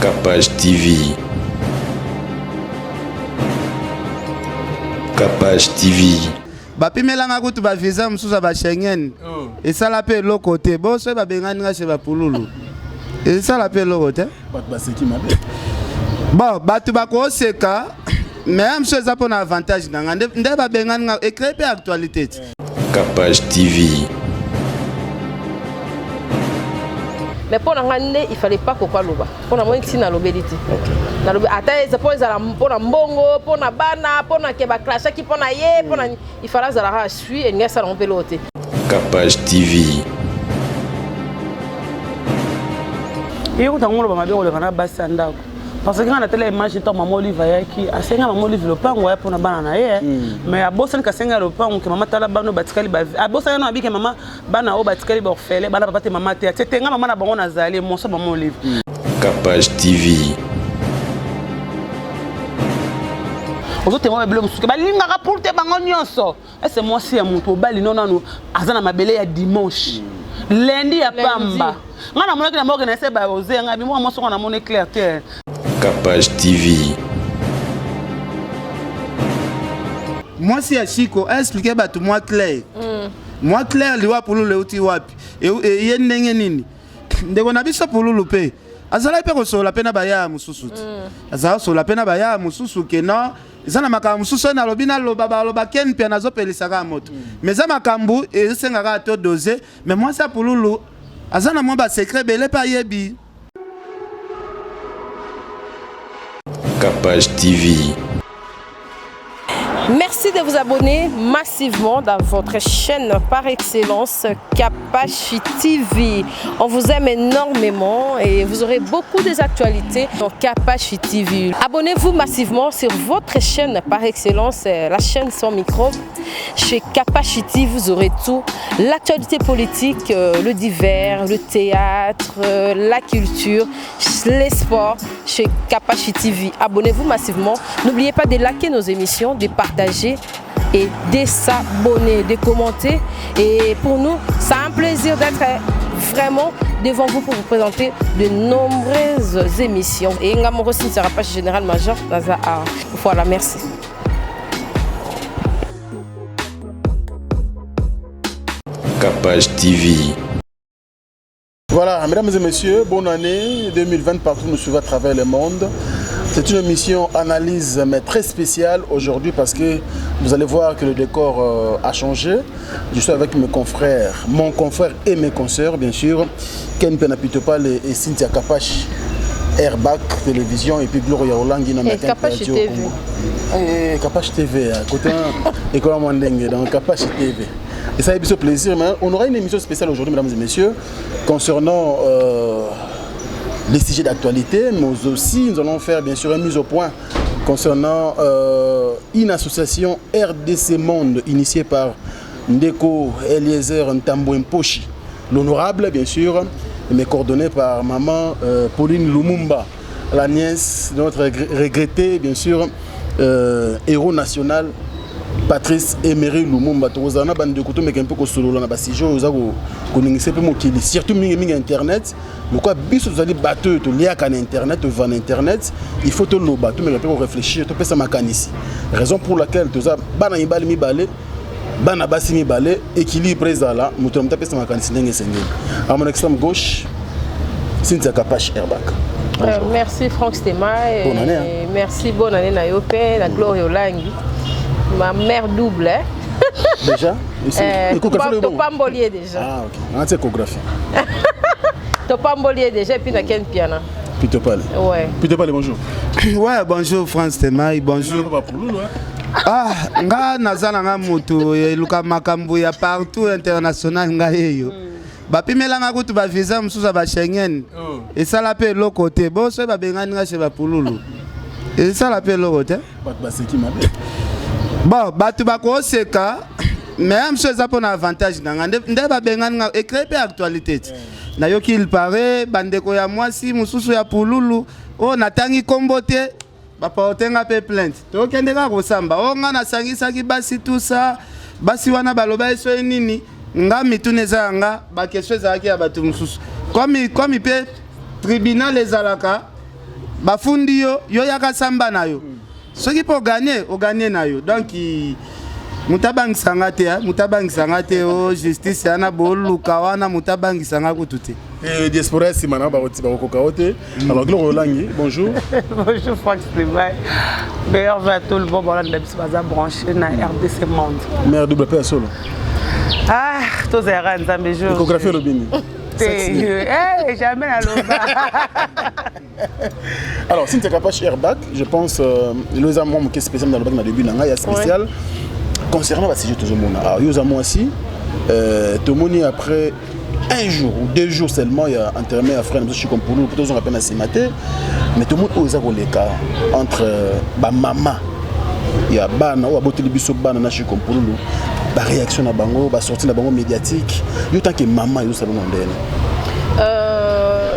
Capage TV. Capage TV. Bapimelanga kutu ba visa musuza ba Schengen. Et ça l'appelle l'autre côté. Bon, ça va bengani chez ba Pululu. Et ça l'appelle l'autre côté. Bon, batu ba ko seka. Même chose ça pour un avantage nanga. Nde ba bengani écrit pe actualité. Capage TV. Mais pour l'angande, il fallait pas qu'on parle là. Pour la moitié na l'obélité. Attends, pour les pour la mbongo, pour la bana, pour la keba clash, qui pour la yé, pour la il fallait la rache suit et n'y a ça on pelote. Capage TV. Et on t'a montré ma bien on le rana basanda. Parce que quand on a télé image de maman Olive qui a senga maman Olive le pain ouais pour na bana yé. Mais à bossen ka senga le pain que maman tala bano batikali ba. À bossen no abi que maman bana o batikali ba fele bana papa te maman te. Tenga maman na bango na zali mon so maman Olive. Capage TV. Aujourd'hui moi bleu musuka balinga rapporte bango nyonso. Et c'est moi si à mon to bali non non azana mabele ya dimanche. Lundi ya pamba. Ngana mona kina moka na se ba ozenga bi moi so na mon éclairteur. Capage TV. Moi si à Chico, expliquer ba tout moi clair. Moi clair liwa pour le uti wapi. Et yendenge nini. Ndeko na biso pour le pe. Azala pe ko so la pena ba ya mususu. Azala so la pena ba ya mususu ke non. Zana makambu mususu na lobina loba ken pe na zo pelisaka moto. Mais za makambu e sengaka to doser, mais moi ça pour lulu. Azana mo ba secret belé pa yebi. Capage TV. Merci de vous abonner massivement dans votre chaîne par excellence Capage TV. On vous aime énormément et vous aurez beaucoup des actualités dans Capage TV. Abonnez-vous massivement sur votre chaîne par excellence, la chaîne sans micro. Chez Capage TV, vous aurez tout. L'actualité politique, le divers, le théâtre, la culture, les sports. Chez Capage TV. Abonnez-vous massivement. N'oubliez pas de liker nos émissions, de partager et de s'abonner, de commenter. Et pour nous, c'est un plaisir d'être vraiment devant vous pour vous présenter de nombreuses émissions. Et Ngamoro ne sera pas général-major dans la art. Voilà, merci. Capage TV. Voilà, mesdames et messieurs, bonne année 2020 partout nous suivons à travers le monde. C'est une émission analyse mais très spéciale aujourd'hui parce que vous allez voir que le décor a changé. Je suis avec mes confrères, mon confrère et mes consoeurs bien sûr, Ken Penapitopal et Cynthia Capage, Airback Télévision et puis Gloria Olangi dans Capage TV. Capage TV, côté école Mandenge dans Capage TV. Et ça a été un plaisir, mais on aura une émission spéciale aujourd'hui, mesdames et messieurs, concernant les sujets d'actualité, mais aussi nous allons faire bien sûr une mise au point concernant une association RDC Monde initiée par Ndeko Eliezer Ntambo Mposhi, l'honorable bien sûr, mais coordonnée par maman Pauline Lumumba, la nièce de notre regretté bien sûr héros national Patrice Emery Lumumba. Tozana bande koto mais un peu ko solo na ba sijo oza ko ningise pe mokili surtout mingi internet mais quoi biso tozali bateau to lia kan internet to vendre internet il faut to lo bateau mais peut réfléchir to pesa makanisi raison pour laquelle toza bana ibali mi balé bana basi mi balé équilibre ezala moto mta pesa makanisi ndenge sengeli à mon extrême gauche Cynthia Capage Airback. Merci Franck Stema et bonne année, hein. Merci bonne année na Yopé la Gloria Olangi. Ma mère double, hein? Déjà? Topambolier déjà. Ah, ok. On a une échographie. Topambolier déjà, et puis on a Ken Piana. Pitopal. Ouais. Pitopal, bonjour. Ouais, bonjour France Temaï, bonjour. Ah, nga nazana nga moto luka makambo ya partout international nga yeyo. Bapimelanga kutu ba visa musuza ba Schengen. Et ça l'appelle l'autre côté. Bon, ça va bengani nga chez ba Pululu. Et ça l'appelle l'autre côté. Bon, batu bako seka, même chose ça pour un avantage nanga. Nde ba bengani écrit pe actualité. Na yo qu'il paraît bandeko ya mwasi mususu ya Pululu. Oh natangi kombote. Ba portenga pe plainte. To kendeka ko samba. Oh nga na sangisa ki basi tout ça. Basi wana baloba eso nini? Nga mituneza nga ba question za ki ya batu mususu. Comme pe tribunal ezalaka bafundi yo yaka samba na yo soki po gagner na yo donc mutabangisa te o justice yana boluka wana mutabangisa nga kututi diaspora simana ba koka ote alors Gloire Olangi bonjour. Bonjour Franck Slimay. Meilleur vœu à tout le monde voilà ndabisi baza branché na RDC Monde. Mère double paix solo. Ah, tous les rangs nzambe jour. Échographie Lobini. Jamais à l'eau. Alors, si tu es capable airbag, je pense les amants qui est spécial dans le bac dans le début il y a spécial concernant la sujet tout le monde. Alors, les amants aussi tout le monde après 1 jour ou 2 jours seulement il y a enterré à frère je suis comme pour nous tous on appelle à ce matin mais tout le monde aux les cas entre ba maman il y a bana ou aboteli biso bana na je suis comme pour nous ba réaction na bango ba sortie na bango médiatique yo tant que maman yo salon ndene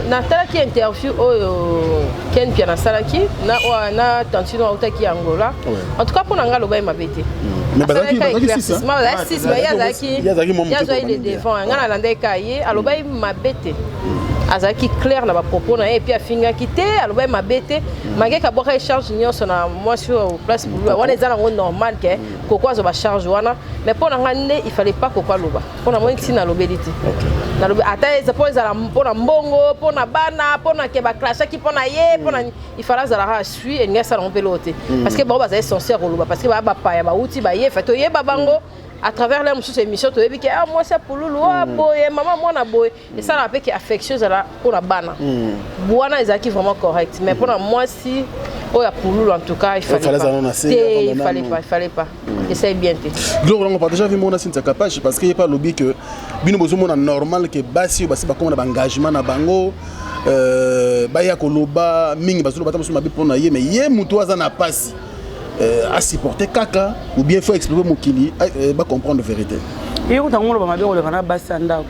Natala qui interview Ken Piana Salaki na Tantino Autaki Angola. En tout cas pour Nanga Loba Mabete. Mais bazaki il y a les devant ngana lande kaye aloba Mabete. Azaki clair na ba propos na et puis afinga kité aloba Mabete mangé ka boka échange nyonso na moi sur place pour wana ezana normal que kokwa zo ba charge wana mais pour Nanga il fallait pas kokwa loba. Pour na moi ki na lobelité. Na lobe ata ezapo ezala mpona mbongo pona bana pona ke ba clash ki pona ye pona il fallait zala suit et ngasa na pelote parce que bon ba za sincère loba parce que ba pa ya ba uti ba ye fato ye babango à travers les sous émission tu dis que ah moi c'est pour Loulou boy maman moi na boy et ça la fait que affectueuse là pour la bana bwana ezaki vraiment correct mais pour moi si oh ya pour Loulou en tout cas il fallait pas essaye bien Gloire on a déjà vu mon ancien capable parce qu'il y a pas lobby que bino bozomo na normal que basi ba comme na engagement na bango ba ya koloba mingi bazolo batamu so mabi pona ye mais ye mutu aza na pasi à supporter kaka ou bien faut expliquer mon kili va comprendre la vérité. Et on t'envoie le mabe on le kana basanda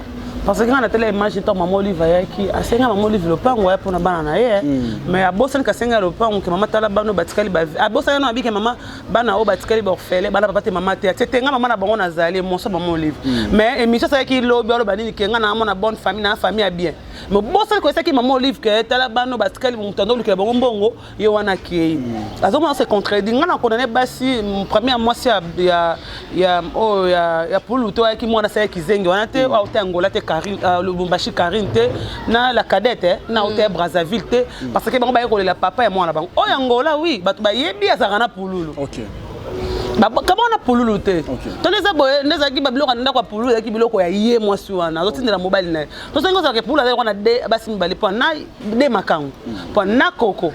parce que quand on a télé image to maman Olive yaki asenga maman Olive le pango ya pona bana na ye mais abosan ka senga le pango que maman tala bano batikali ba abosan no abi que maman bana o batikali ba ofele bana papa te maman te c'était nga maman na bango na zali mon so maman Olive mais émission ça qui lo bi lo banini ke nga na mona bonne famille na famille bien mais bosan ko ça qui maman Olive que tala bano batikali mutando le ke bango mbongo ye wana ki azoma se contredit nga na connaît basi premier mois ya puluto yaki mwana sa kizengi wana te au Angola te Karine Lubumbashi Karine te na la cadette na hôtel Brazzaville te parce que bango ba yeko la papa et moi na bango o Angola oui batu ba yebi azakana pululu OK comment on a pululu te to les boye les aki babilo kananda kwa pululu yaki biloko ya ye moi si wana zo tindela mobile na to sengo za ke pululu wana de basi mbali po na de makango po na koko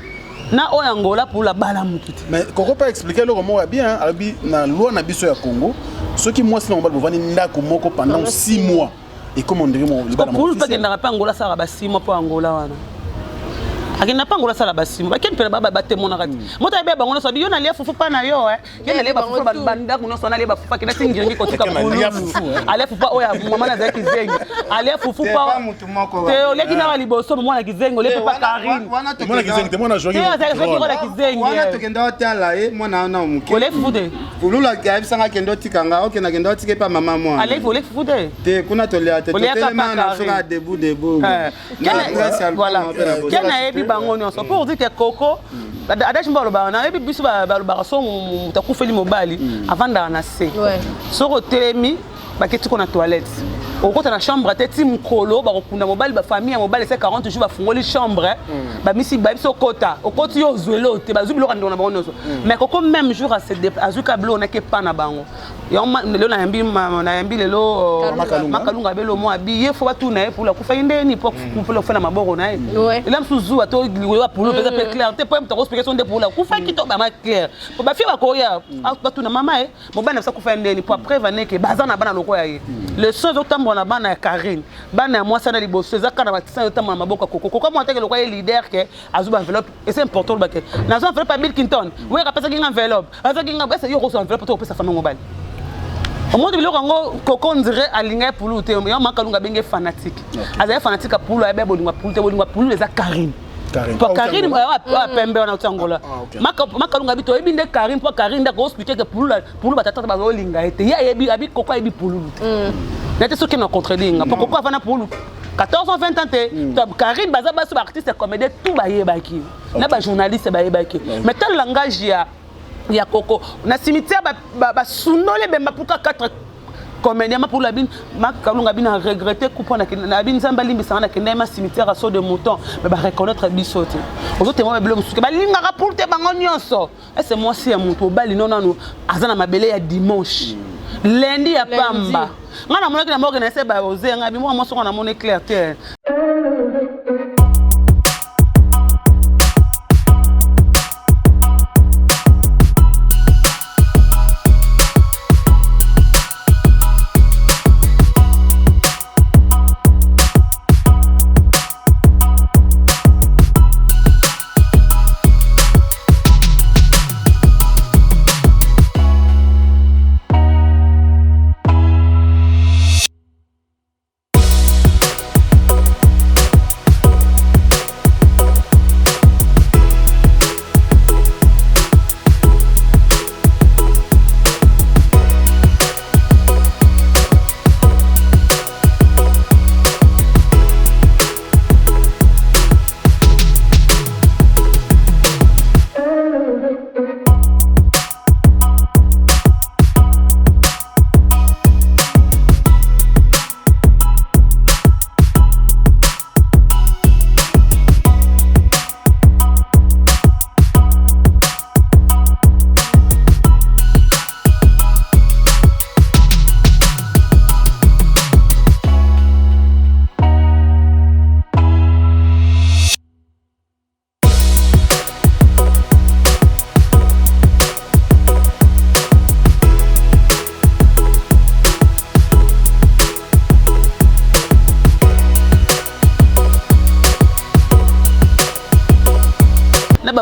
na o Angola pour la bala mutu mais koko pas expliquer le comment bien abi na loi na biso ya Congo ceux qui moi sinon on va bovani ndako moko pendant 6 mois et comment on dirait mon pour pas que n'a pas Angola ça ba 6 mois pour Angola wana akina pa Angola ça la ba 6 mois ken pela baba bate mon arati mota be bango so yo na lia fufu pa na yo ken na ba fufu banda kuno so na lia ba fufu kina tingi ko tuka pour ale fufu oya mama na zaki zengi ale fufu pa te ole kina wali boso mwana kizengo le pa Karine mwana kizengi te mwana jogi wana tokenda otala mwana na omuke ole fufu te ulula kabisanga kendo tikanga ok na kendo tike pa mama mwana ale fufu te kuna tolea te tolema na soka debout voilà kena ebi bango nyonso pour dire que Coco adachi mbalo ba na ebi biso ba so mutakufeli mobali avant na se soko telemi baketi ko na toilette okota na chambre teti mkolo ba kokunda mobali ba famille mobali c'est 40 jours ba fungoli chambre ba misi ba biso kota okoti yo zwelo te ba zubilo kando na bango nyonso mais Coco même jour à se azuka blo na ke pa na bango yo lelo na yambi lelo makalunga belo mo abi ye fo batu na pour la kufa ndeni pour le faire na maboko na ye ela msuzu ato liwa pour le faire clair te point to explication de pour la kufa ki to ba ma clair pour ba fi ba ko ya batu na mama e mo bana sa kufa ndeni pour prévenir que bazana bana loko ya ye le soir octobre na bana ya Karine bana moi sana liboso za kana ba tisa octobre na maboko Coco comme on teke loko ye leader que azuba enveloppe et c'est important ba que na zo enveloppe Bill Clinton oui ka pesa kinga enveloppe azo kinga ba yo ko so enveloppe to pesa famille mobile au moins de l'orango Coco on dirait alinga pour le thème ya makalunga benge fanatique azaya fanatique pour le bebo lingwa pour les Karine pour Karine wa pembe na Angola makalunga bito ebinde Karine pour Karine da ko expliquer que pour le batata ba linga ete ya yebi abi Coco ebi pour le n'était ce qui n'a contredit pour Coco avant pour 14 20 ans Karine baza baso artiste comédien tout ba ye ba ki na ba journaliste ba yebaki mais tel langage ya Coco na cimetière ba sunole bemba pour 4 comédien pour la bin makalunga bin a regretté couper na bin zamba limbisa na kenda ma cimetière à saut de mouton mais ba reconnaître bisoté aux autres moi bilo musuke ba linga rapporter bango nyonso c'est moi si ya muto bali non azana mabele ya dimanche lundi ya pamba ngana mona kina mboka na se ba ozenga bi moi soko na mona clarté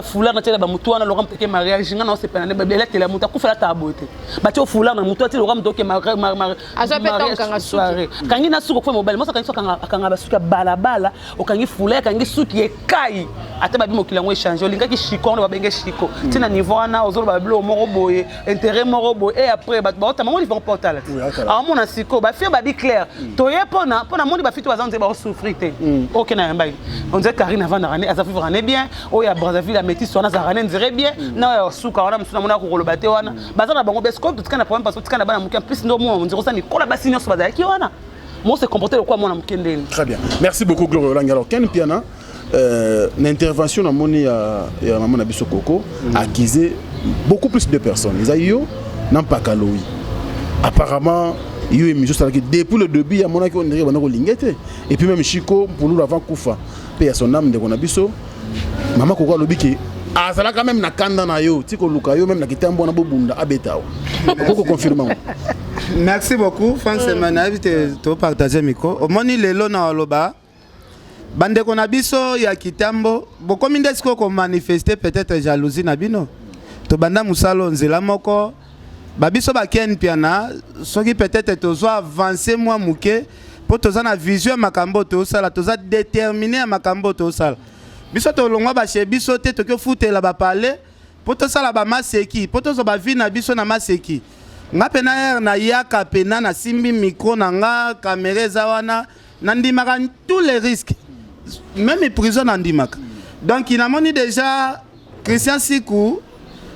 foulard na tela ba mutu wana loka mteke mariage ngana on se pena ne ba bela tela mutu ku fela ta bote ba ti foulard na mutu ti loka mtoke mariage azo peta kanga soirée kangi na suko kwa mobile mosa kangi soka kanga ba suka bala o kangi foulard kangi suki ekai ata ba bimo kilango échange olinga ki shiko na ba benge shiko tina niveau wana ozolo ba blo moko boye intérêt moko boye et après ba ta mango li vont portal a mona siko ba fi ba bi clair to ye pona moni ba fi to bazanze ba souffrir te OK na mbai on dirait Karine avant na aza vivre ne bien o ya Brazzaville a sona zarane nzire bien na suka wana msuna mona ko kolobate wana bazana bango besko tukana problème parce que tukana bana mukia plus ndo mo ndiro sani kola basi nyoso bazala ki wana mo se comporter quoi mona mukendeli. Très bien, merci beaucoup Gloire Lang. Alors Ken Piana l'intervention na moni ya maman na biso Coco a accusé beaucoup plus de personnes les ayo nan pas kaloui apparemment yo émission ça depuis le début ya mona ki on dirait bana ko lingete et puis même Chico pour nous avant Koufa pe ya son âme de kona biso maman Coco lobiki azala quand même na kanda na yo tiko luka yo même na kitambo na bobunda abetao Coco confirme. Merci beaucoup Franck Semana invité to partager micro au moni lelo na loba bande kona biso ya kitambo bokomi ndesiko ko manifester peut-être jalousie na bino to banda musalo nzela moko babiso ba Ken Piana soki peut-être tozo avancer moi muke po toza na vision makambo to sala toza déterminer makambo to sala biso to longwa ba chez biso te to ke futela ba parler po to sala ba maseki po to zo ba vi na biso na maseki nga pena na yaka pena na simbi micro na nga caméra za wana nandimaka tous les risques même prison nandimaka donc il a moni déjà Christian Sikou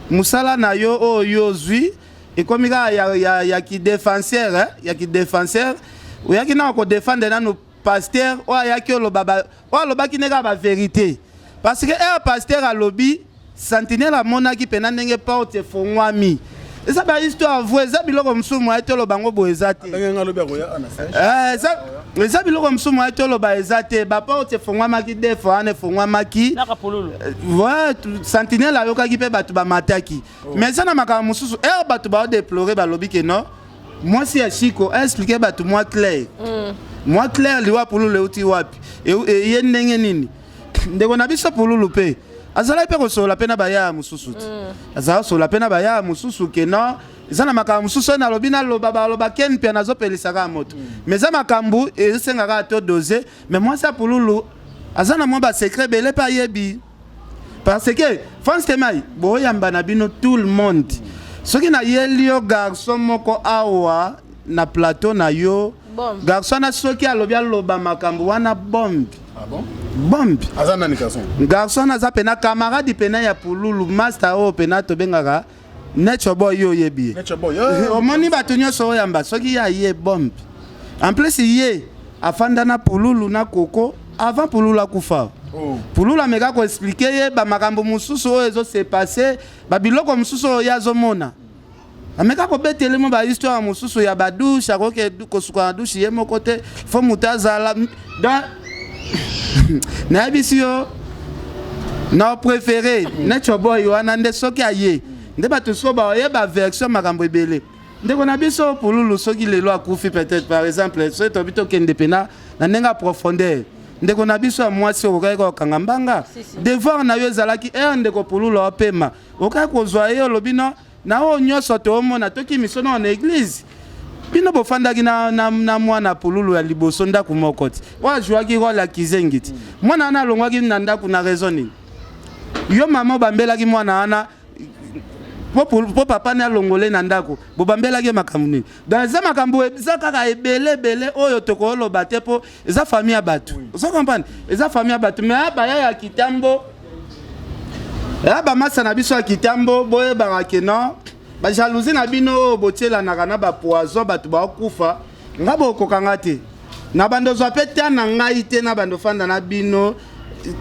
musala na yo o yo zui et comme ya ki défenseur hein ya ki défenseur ou ya ki na ko défendre na no pasteur o ya ki lo baba o lo baki nega ba vérité parce que un pasteur a lobby sentinelle a mona ki pena ndenge porte fongwami et ça ba histoire vous ça biloko msumu aito lo bango boezate ça biloko msumu aito lo baezate ba porte fongwama ki defo ane fongwama ki ouais sentinelle a yoka ki pe batu ba mataki mais ça na makama mususu batu ba déplorer ba lobby que non moi si ya Chico expliquer batu moi clair moi clair liwa pululu uti wapi et yendenge nini ndeko na biso pululu pe azala pe ko sola pena baya mususu azala sola pena baya mususu ke non zana makambu mususu na lobina loba Ken Piana zo pelisaka moto mais za makambu e sengaka to doser mais moi ça pululu azana mo ba secret belé pa yebi parce que France Temai boyamba na bino tout le monde soki na yelio garçon moko awa na plateau na yo garçon na soki alobi aloba makambu wana bombe. Ah bon? bombe Azana ni garçon. Garçon aza pena camarade pena ya pululu master o pena to bengaka Nature Boy yo yebi. Nature Boy. Omoni bato nyonso oyamba soki ya ye bombe. En plus ye afanda na pululu na koko avant pululu akufa. Pululu ameka ko expliquer ye ba makambo mususu oyo ezo se passer ba biloko mususu oyo yazomona. Ameka ko betele mo ba histoire mususu ya ba douche akoke ko suka douche ye moko te fo mutazala dans na bisio na préféré Nature Boy wana nde soki aye nde bato so ba yeba version makambo ebele nde kona biso pululu soki lelo akufi peut-être par exemple so to bito kende pena na nenga profondeur nde kona biso mwasi okai ko kangambanga devoir na yo ezalaki nde ko pululu opema okai ko zwa yo lobino na o nyoso to omona toki misono na église bino bofandaki na mwana pululu ya liboso ndaku mokoti wa jouaki rôle akizengiti mwana na longwaki na ndaku na raisonning yo mama bambelaki mwana ana po papa na longole na ndako bobambelaki makambo nini dans za makambo eza kaka ebele oyo tokoloba te po eza famille ya bato ozo comprendre eza famille ya bato mais aba ya kitambo aba masa na biso ya kitambo boye barake non ba jalousie na bino botiela na kana ba poison bato ba kufa ngabo kokanga te na bando zo pete na ngai te na bando fanda na bino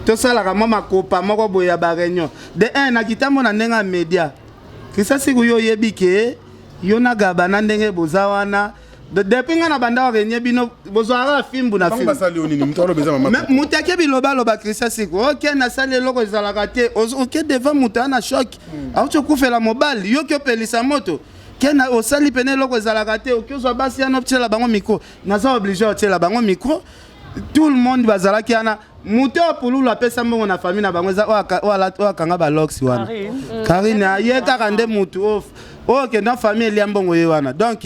to sala ka mama kopa moko boya ba réunion de un na kitambo na ndenga media kisa siku yo yebike yo na gaba na ndenge bozawana depuis nga na banda wa réunion bino bozwara film na film basali onini mutalo beza mama mutake biloba loba kisa siku OK na sale loko ezalaka te OK devant mutana choc auto kufela mobile yo kyo pelisa moto kena osali pene loko ezalaka te OK zo basi ya noptela bango micro naza obligé otela bango micro tout le monde bazalaki ana muto pululu apesa mbongo na famille na bango za o kanga ba lox wana Karine aye kaka nde mutu off OK na famille ya mbongo ye wana donc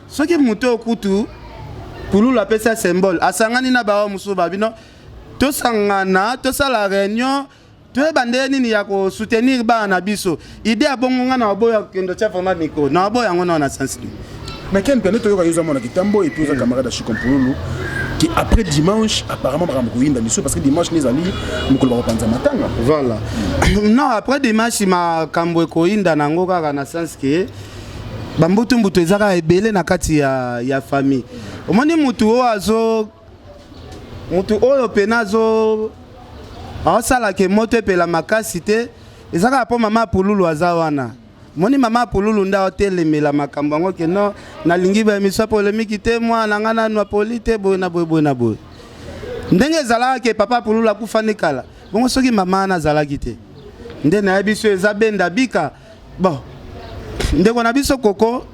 soki muto kutu pululu apesa symbole asangani na bawo musu babino to sangana to sala réunion to bande nini ya ko soutenir ba na biso idée abongo nga na oboya kendo cha format micro na oboya ngona na sensi mais ken pene to yo yuza mona kitambo et puis za camarade Chico Pululu qui après dimanche apparemment makambo kuinda biso parce que dimanche les ali mukolo ba panza matanga voilà non après dimanche makambo koinda nango kaka na sensi que bambutu mbutu ezaka ebele na kati ya famille omoni mutu oyo pena zo aosala ke moto epela makasi te ezaka po mama pululu aza wana moni mama pululu nda otelemela makambo yango ke no nalingi bamiso polemiki te mwana nga nanu apoli te boye na boye ndenge ezalaka ke papa pululu akufani kala bongo soki mama nazalaki te nde nayebi so eza benda bika bon ndeko na biso koko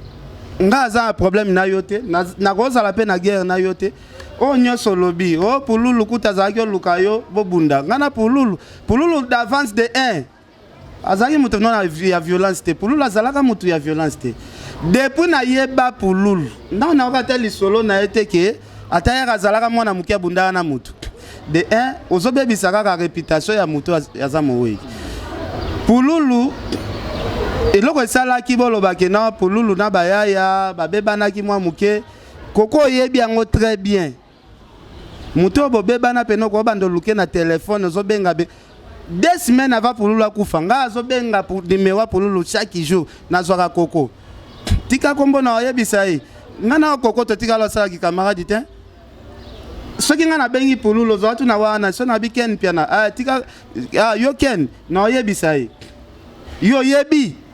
nga aza problème na yo te na kozala pe na guerre na yo te o nyonso lobi o pululu kutazalaki oluka yo bobunda nga na pululu d'avance de 1 azalaki mutu no ya violence te pululu azalaka mutu ya violence te depuis na yeba pululu ndako nayoka te lisolo na ye te ke ata yaka azalaka mwana moke abundaka na mutu de 1 ozobebisa kaka réputation ya mutu aza mowei pululu eloko esalaki bolobaki na pululu na bayaya babebanaki mwa moke koko oyebi yango très bien mutu bobebana pene okobanda oluke na telefone ozobenga 2 semaines avant pululu akufa nga azobenga numéro ya pululu chaque jour nazwaka koko tika kombo na oyebisa ye nga na koko totikala osalaki camarade te soki nga nabengi pululu ozwatu na wana so na biken piana tika yo ken na oyebisa ye yo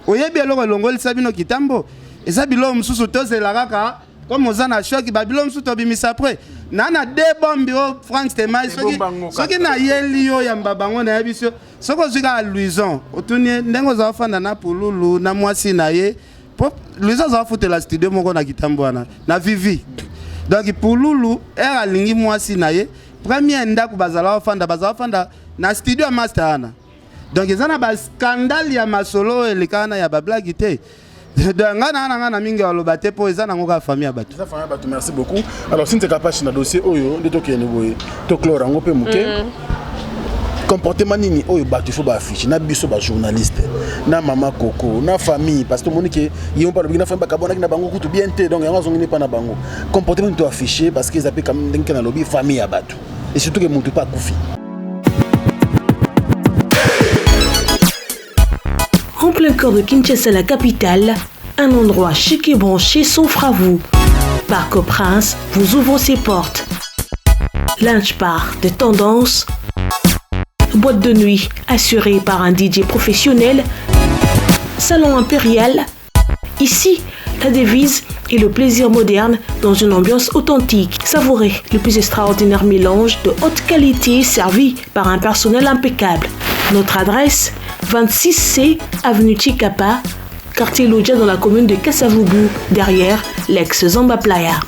oyebi eloko elongolisa bino kitambo eza biloko mosusu tozela kaka comme oza na shoki babilo mosusu tobimisa apres na de bombi o France Temai soki na yeli yo yamba bango na yebi so soko ozwi kaka Louison otuni ndenge oza ofanda na pululu na mwasi na ye Louison aza ofutela studio moko na kitambo wana na Vivi donc pululu alingi mwasi na ye premier ndako bazala ofanda na studio ya master wana donc ezana ba scandale ya masolo elekana ya ba blague te donc ngana mingi aloba te po ezana ngoka famille ya bato merci beaucoup alors si tu es capable na dossier oyo de to kene boye to clore ngo pe muke comportement nini oyo bato faut ba afficher na biso ba journaliste na mama koko na famille parce que monique yom pas na famille ba kabona na bango kutu bien te donc yango zongini pa na bango comportement to afficher parce que ils appellent comme ndenge na lobby famille ya bato et surtout que mutu pas kufi plein cœur de Kinshasa, la capitale, un endroit chic et branché s'offre à vous. Parc au Prince vous ouvre ses portes. Lunch bar de tendance, boîte de nuit assurée par un DJ professionnel, salon impérial. Ici, la devise est le plaisir moderne dans une ambiance authentique. Savourez le plus extraordinaire mélange de haute qualité servi par un personnel impeccable. Notre adresse, 26C, avenue Chikapa, quartier Lodja dans la commune de Kasavubu, derrière l'ex-Zamba Playa.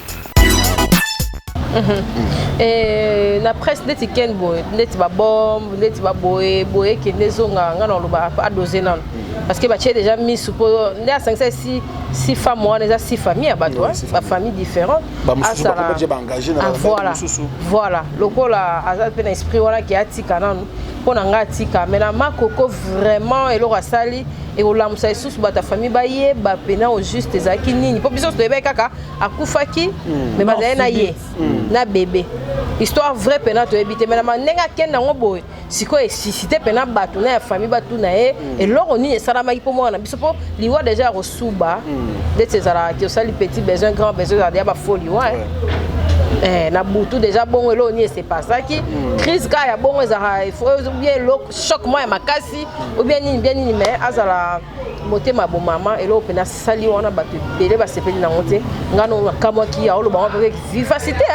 Et la presse neti ken boy neti ba bombe neti ba boye ke nezonga ngana loba pa doser nan parce que ba tché déjà mis suppo ndé a 5 6 femmes moi déjà 6 familles ba toi ba famille différente voilà lokola azal pe na esprit wala ki atika nan pona ngatika mais na makoko vraiment elo rasali et au lamusa isusu bata famille ba ye ba pena au juste ezaki nini po biso to ebe kaka akufaki mais bazali na ye na bébé histoire vrai pena to ebité mais na nenga ken nango boy siko suscité pena bato na famille batu na e et loro ni salama ipo mo na biso po liwa déjà resuba de tsara ki osali petit besoin grand besoin ya ba folie ouais na butu déjà bon elo ni c'est pas ça qui crise ka ya bon ezara il faut bien le choc moi makasi ou bien ni mais azala motema bo maman elo pena sali wana bato belé ba sepeli na monte ngano kamwa ki ya olo ba avec vivacité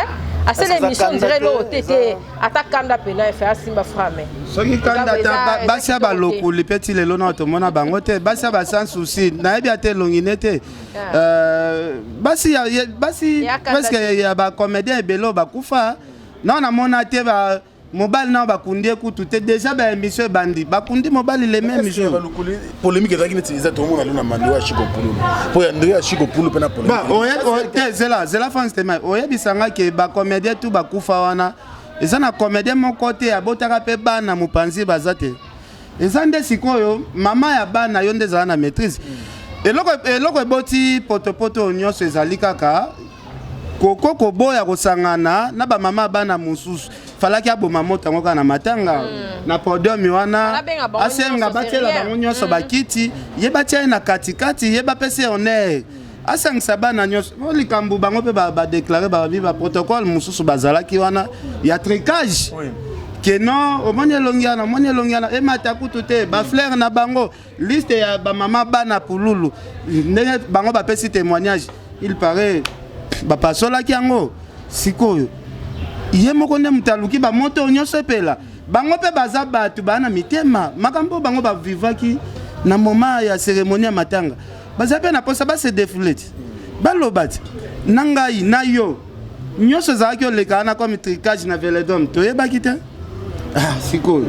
à cette émission dirait lo tété atakanda pena fait asimba frame soki kanda ta basia ba loko le petit lelo na to mona bango te basia ba sans souci na ebia te longinete basi parce que ya ba comédien belo ba kufa non na mona te ba mobile na ba kundi ekutu te déjà ba émission bandi ba kundi mobile les mêmes jours polémique ezaki neti za to mona luna mando ya Chico Pulu po ya ndo ya Chico Pulu pena polémique ba oye te zela France te mai oye bisanga ke ba comédien tout ba kufa wana eza na comédien mon côté abotaka pe bana mopanzi bazate eza nde sikoyo mama ya bana yo nde za na maîtrise eloko eboti potopoto nyonso ezali kaka koko koboya kosangana na ba mama bana mususu falaki aboma moto ngo kana matanga na podium wana asenga batela bango nyonso bakiti ye batia na katikati ye bapese honneur asangisa bana nyonso likambu bango pe ba déclarer ba viva protocole mususu bazalaki wana ya tricage que non omoni longiana e mataku tout ba fleur na bango liste ya ba mama bana pululu ndenge bango ba pesi témoignage il paraît ba pasola kiango sikoyo ye moko nde mutaluki ba moto nyonso pela bango pe baza batu bana mitema makambo bango ba vivaki na moment ya cérémonie ya matanga baza pe na posa ba se défouler ba lobati nangai na yo nyonso za ki oleka na comme tricage na Vélédome to yebaki te sikoyo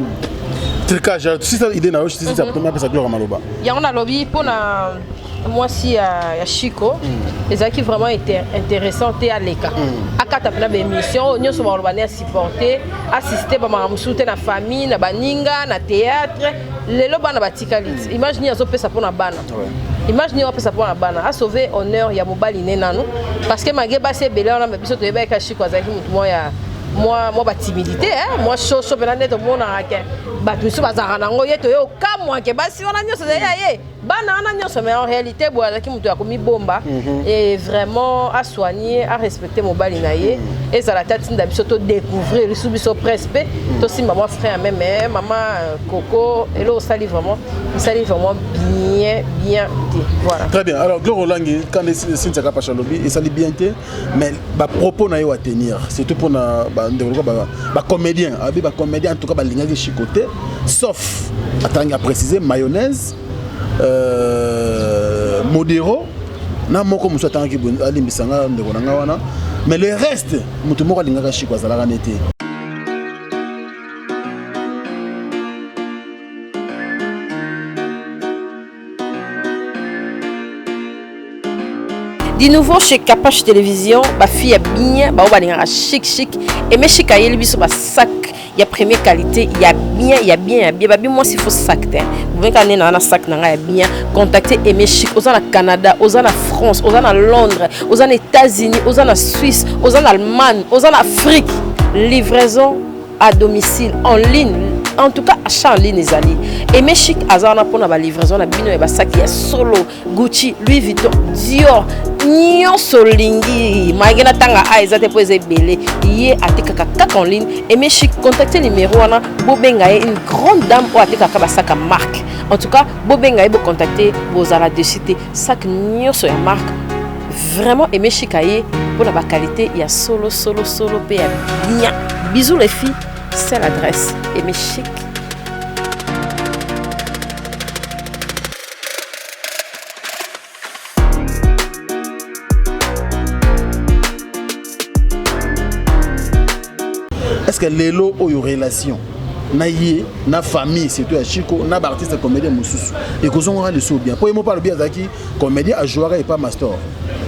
tricage si ça idée na yo si ça peut m'appeler gloire maloba ya on a lobby pona moi si ya Chico ezaki vraiment été intéressant te aleka akata pena ba émission nyonso ba lobane a supporter assister ba mamusute na famille na baninga na théâtre lelo bana batikali imagine azo pesa pona bana imagine on pesa pona bana a sauver honneur ya mobali nenano parce que mageba se belé na biso to yeba ka Chico azaki mutu moya moi ba timidité moi chaud pena net mona ke batu so bazara nango yeto yo kamwa ke basi wana nyonso ye bana na nyonso mais en réalité bo azaki mutu akomi bomba et vraiment à soigner à respecter mobali na ye et ça la tête d'abiso to découvrir sous biso prespe to si maman frère même maman Coco et là ça livre vraiment bien voilà très bien alors Gloire Olangi quand Cynthia Kapacha lobby et ça li bien mais ba propos na yo à tenir surtout pour na ba comédien abi ba comédien en tout cas ba linga chicoté sauf attends à préciser mayonnaise modéro na moko muso attend ki alimbisanga ndeko na wana mais le reste mutu moko linga chiko azala nete. De nouveau chez Kapache Télévision, ma fille est bien, bah on va chic et mes chic aïe lui sur ma sac, il y a première qualité, il y a bien, bah moi s'il faut sac vous voyez qu'on est dans un sac n'a bien, contactez Aimé Chic, aux en Canada, aux en France, aux en Londres, aux en États-Unis, aux en Suisse, aux en Allemagne, aux en Afrique, livraison à domicile en ligne. en tout cas achat en ligne ezali Aimé Chic azana pour na ba livraison na bino e ba sac ya solo Gucci Louis Vuitton Dior nyonso lingi magena tanga a ezate po ezebele ye atekaka kaka en ligne Aimé Chic contactez numéro wana bobenga une grande dame ou atekaka ba sac marque en tout cas bobenga e bo contacter bozala de cité sac nyonso ya marque vraiment Aimé Chic aye pour la qualité il y a solo pe bien bisous les filles c'est l'adresse Aimé Chic. Est-ce que l'élo ou une relation na yé na famille surtout à Chico na artiste comédien mususu et que on a le sou bien pour moi parle bien Zaki comédien à jouer et pas master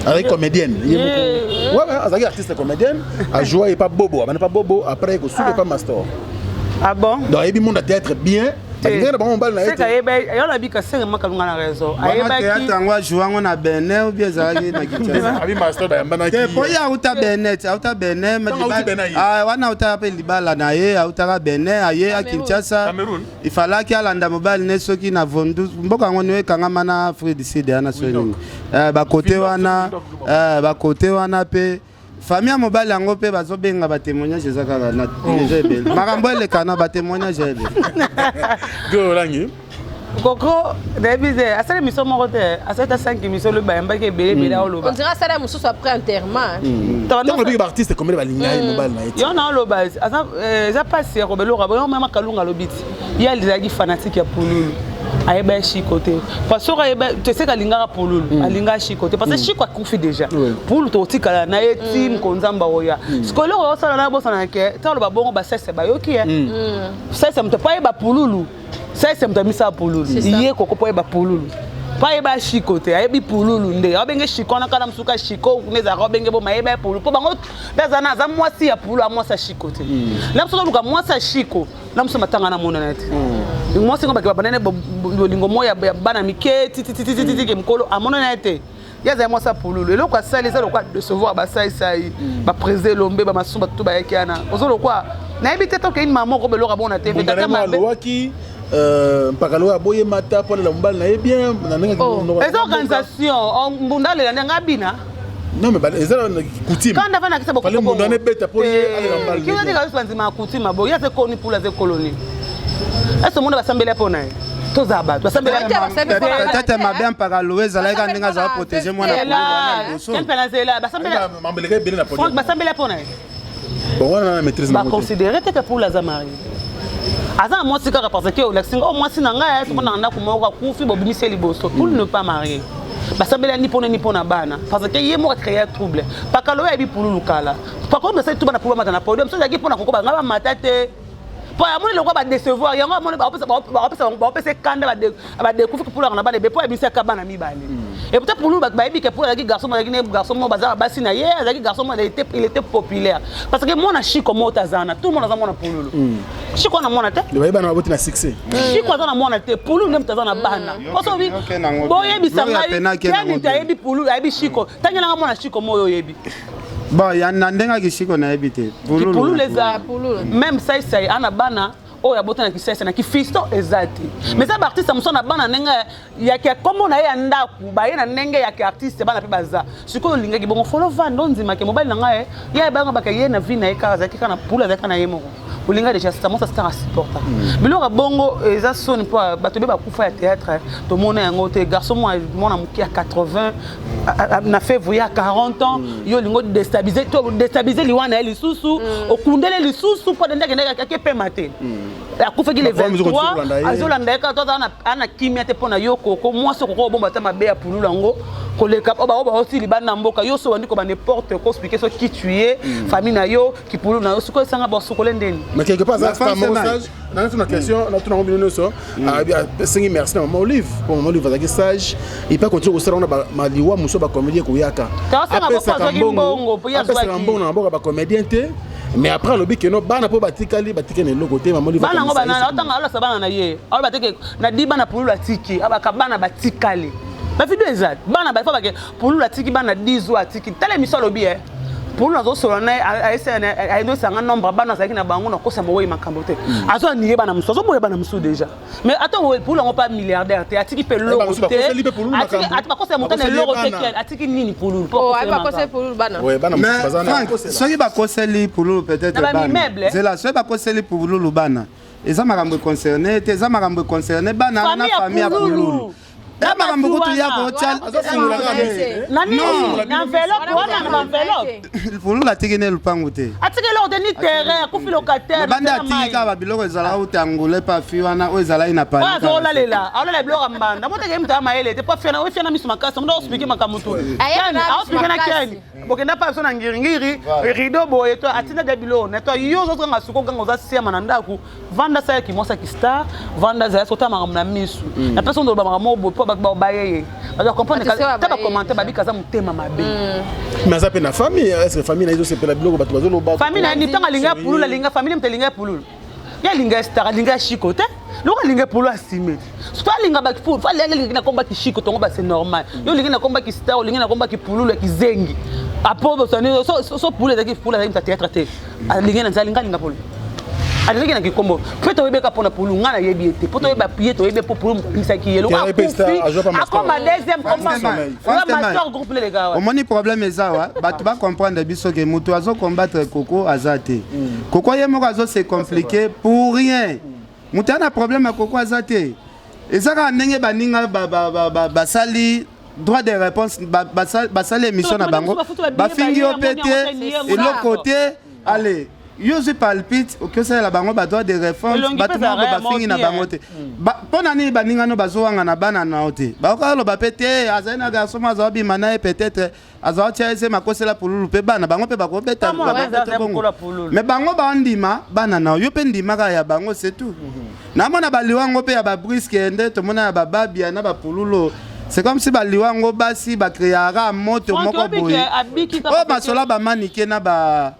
avec comédienne ouais Zaki artiste comédienne à jouer et pas bobo pas bobo après que sou pas master ah bon donc et puis monde théâtre bien c'est que on a dit que c'est moi qui a raison ayeba jouer on a Benet ou bien Zaki na Kinshasa abi master ba mbana ki po ya uta Benet ah wana uta pe libala na ye uta Benet aye a Kinshasa il fallait qu'il alanda mobile ne soki na vondu mboka ngone we kanga mana Fred Side ana soni ba côté wana pe famille mobile yango pe bazobenga ba témoignage ezaka na déjà ebele makambo elekana ba témoignage ebele go langi Coco, d'habitude, à cette émission, à cette 5 émissions, le bain qui est belé, on dirait ça la moussou après enterrement. Tant que artiste comme les lignes mobile il y en a le base, ça passe Robelo Rabon même Kalunga le beat. Il y a des fanatiques à Pouloulou. Ayeba Chicoté. Parce que tu sais qu'Alinga Pouloulou, Alinga Chicoté parce que Chico a confié déjà. Pour tout tika na team konzamba oya. Ce que là ça na bossa na ke, tant le babon ba c'est ba yoki. Ça me te pas ba Pouloulou. Ça c'est me misa Pouloulou. Iye koko pa ba Pouloulou. Pas ba Chicoté, ayebi Pouloulou nde. Abenge Chico na kana msuka Chico neza robenge bo mayeba Pouloulou. Po bango dazana za mwasi ya Pouloulou a mwasa Chicoté. Là msuka luka mwasa Chico, là msuka matanga na mona net. Mwasi ngomba ke banane bolingo moya bana mike titi ke mkolo a mona net. Yaza mwasa Pouloulou. Eloko asali ça lokwa de se voir ba sai ba préser lombe ba masumba tout ba yakiana. Ozo lokwa na ebite to ke une maman ko belo rabona te mais tata loaki pakalo aboye mata pour la mbala na bien na nga les organisations mbundale la nga bina non mais les coutume quand on a que ça beaucoup fallait mbundane beta pour aller la mbala qui va dire que c'est ma coutume bo ya c'est connu pour les colonies est-ce que monde va sembler pour na tozaba basambela tata mabia pakalo ezala ka ndinga za protéger moi na boso la basambela mambeleka bien na police basambela pour na bon on a maîtrise na considérer que pour la zamari Azan moi c'est parce que Alexis au moins si nanga tout monde na ko moka kufi bobimisi liboso pour ne pas marier basabela ni pona bana parce que yemo créer trouble pakalo ya bi Pouloulou kala par contre c'est tout bana pour mata na podium so yaki pona kokoba ngaba matate pour amoni le ko ba décevoir yango amoni ba opesa kanda ba découvrir pour na bana be pour ebisa ka bana mi bale et peut-être Pouloulou ba yebi que pour yaki garçon mo bazara basina ye yaki garçon mo il était populaire parce que moi na Chico motazana tout le monde a mona Pouloulou Chico na mona te le ba na boti na succès Chico na mona te Pouloulou nem tazana bana parce que bo yebi sanga yani ta yebi Pouloulou yebi Chico tanya na mona Chico mo yo yebi bon ya nandenga ki Chico na yebi Pouloulou les a même ça ana bana oh ya botana ki sesa na ki fisto exact mais ça artiste amso na bana nenga ya ki comme na ya ndaku ba ye na nenge ya ki artiste bana pe baza siko linga ki bongo follow van ndonzima ke mobile na nga ya banga ba ka ye na vie na ka za ki kana pula za kana yemo olinga déjà ça monte star supporta biloko bongo eza soni po bato be ba kufa ya théâtre to mona yango te garçon moi mona muki à 80 na fait voya 40 ans yo lingo déstabiliser liwana eli susu okundele li susu po ndenge ndenge ke pe matin la kufa ki le 23 azolanda ka to ana kimia te pona yo koko moi so koko bomba ta mabe ya Pouloulou lango koleka oba aussi libana mboka yo so ndiko ba n'importe quoi expliquer so qui tu es famille na yo ki Pouloulou na yo siko sanga bo sokole ndeni. Mais quelque part, ça c'est un message. Dans une question, on a tout envie de nous ça. C'est merci à Maman Olive. Pour Maman Olive, avec sage, il peut continuer au salon ma liwa muso ba comédien koyaka. Après ça bongo, après ça bongo na bongo ba comédien te. Mais après le bic no bana po batikali batikene le côté Maman Olive. Bana ngo bana otanga ala sabana na ye. Ala batike na di bana Pouloulou atiki, abaka bana batikali. Ba vidéo exact. Bana ba fa ba ke Pouloulou atiki bana 10 ou atiki. Telle émission lobi pour nous solana a endo sanga nombre bana zaki na bango na kosa mowe makambo te azo nié bana muso azo moye bana muso déjà mais attends pour l'on pas milliardaire te atiki pe lo te atiki ba kosa monta na lo te atiki nini pour nous oh ba kosa pour bana ouais bana bazana soki ba kosa li pour peut-être bana c'est là soki ba kosa li pour lu bana eza makambo concerné te eza makambo concerné bana na famille ya Pululu dama makambo kutu ya ko tchal nani na enveloppe wana na enveloppe Pululu atikene lupangu te atiki lo de ni terrain ku fi locataire banda atika ba biloko ezala utangule pa fi wana o ezala ina pa azo la lela ala biloko mbanda moteke mta maele te pa fiana we fiana misu makasa ndo expliquer makamutu yani a expliquer na keni bokenda pa so na ngiringiri rido boye to atina de bilo na to yo zo nga suko nga za sema na ndaku vanda sa ki mosa ki star vanda za so ta makamna misu na personne ndo ba makambo po ba baye alors comprendre que ta ba commenter ba bikaza mutema mabe mais ça pe na famille est-ce que famille na izo se pela biloko bato bazolo ba famille na ni tanga linga pulula linga famille mtelinga pulula ya linga star linga chikote loko linga pulula asime soit linga ba kifu fa linga na komba ki chiko tongo ba c'est normal yo linga na komba ki star linga na komba ki pulula ki zengi apo so pulula ki pulula ta théâtre te linga na linga linga pulula aliki na kikombo peut oyebeka pona pulu ngana yebiete poto yeba pied to yebe pulu misaki yelo akoma deuxième comment master groupe les gars o moni problème ezawa batu ba comprendre biso que mutu azo combattre Coco azate Coco yemo azo c'est compliqué pour rien mutu ana problème à Coco azate ezaka ndenge baninga basali droit de réponse basali émission na bango bafingi opete et l'autre côté allez yo je palpite que ça la bango ba droit de réforme batuma ba fingi na bango te pona ni baninga no bazowanga na bana na ote ba ko lo ba pété azaina garçon mazo bi mana peut-être azawa tia ese makosela Pululu pe bana bango pe ba ko beta mais bango ba ndima bana na yo pe ndima ka ya bango c'est tout na mona ba liwango pe ya ba brisque ende to mona ba babia na ba Pululu c'est comme si ba liwango basi ba créera moto moko boye oh ba sola ba manike na ba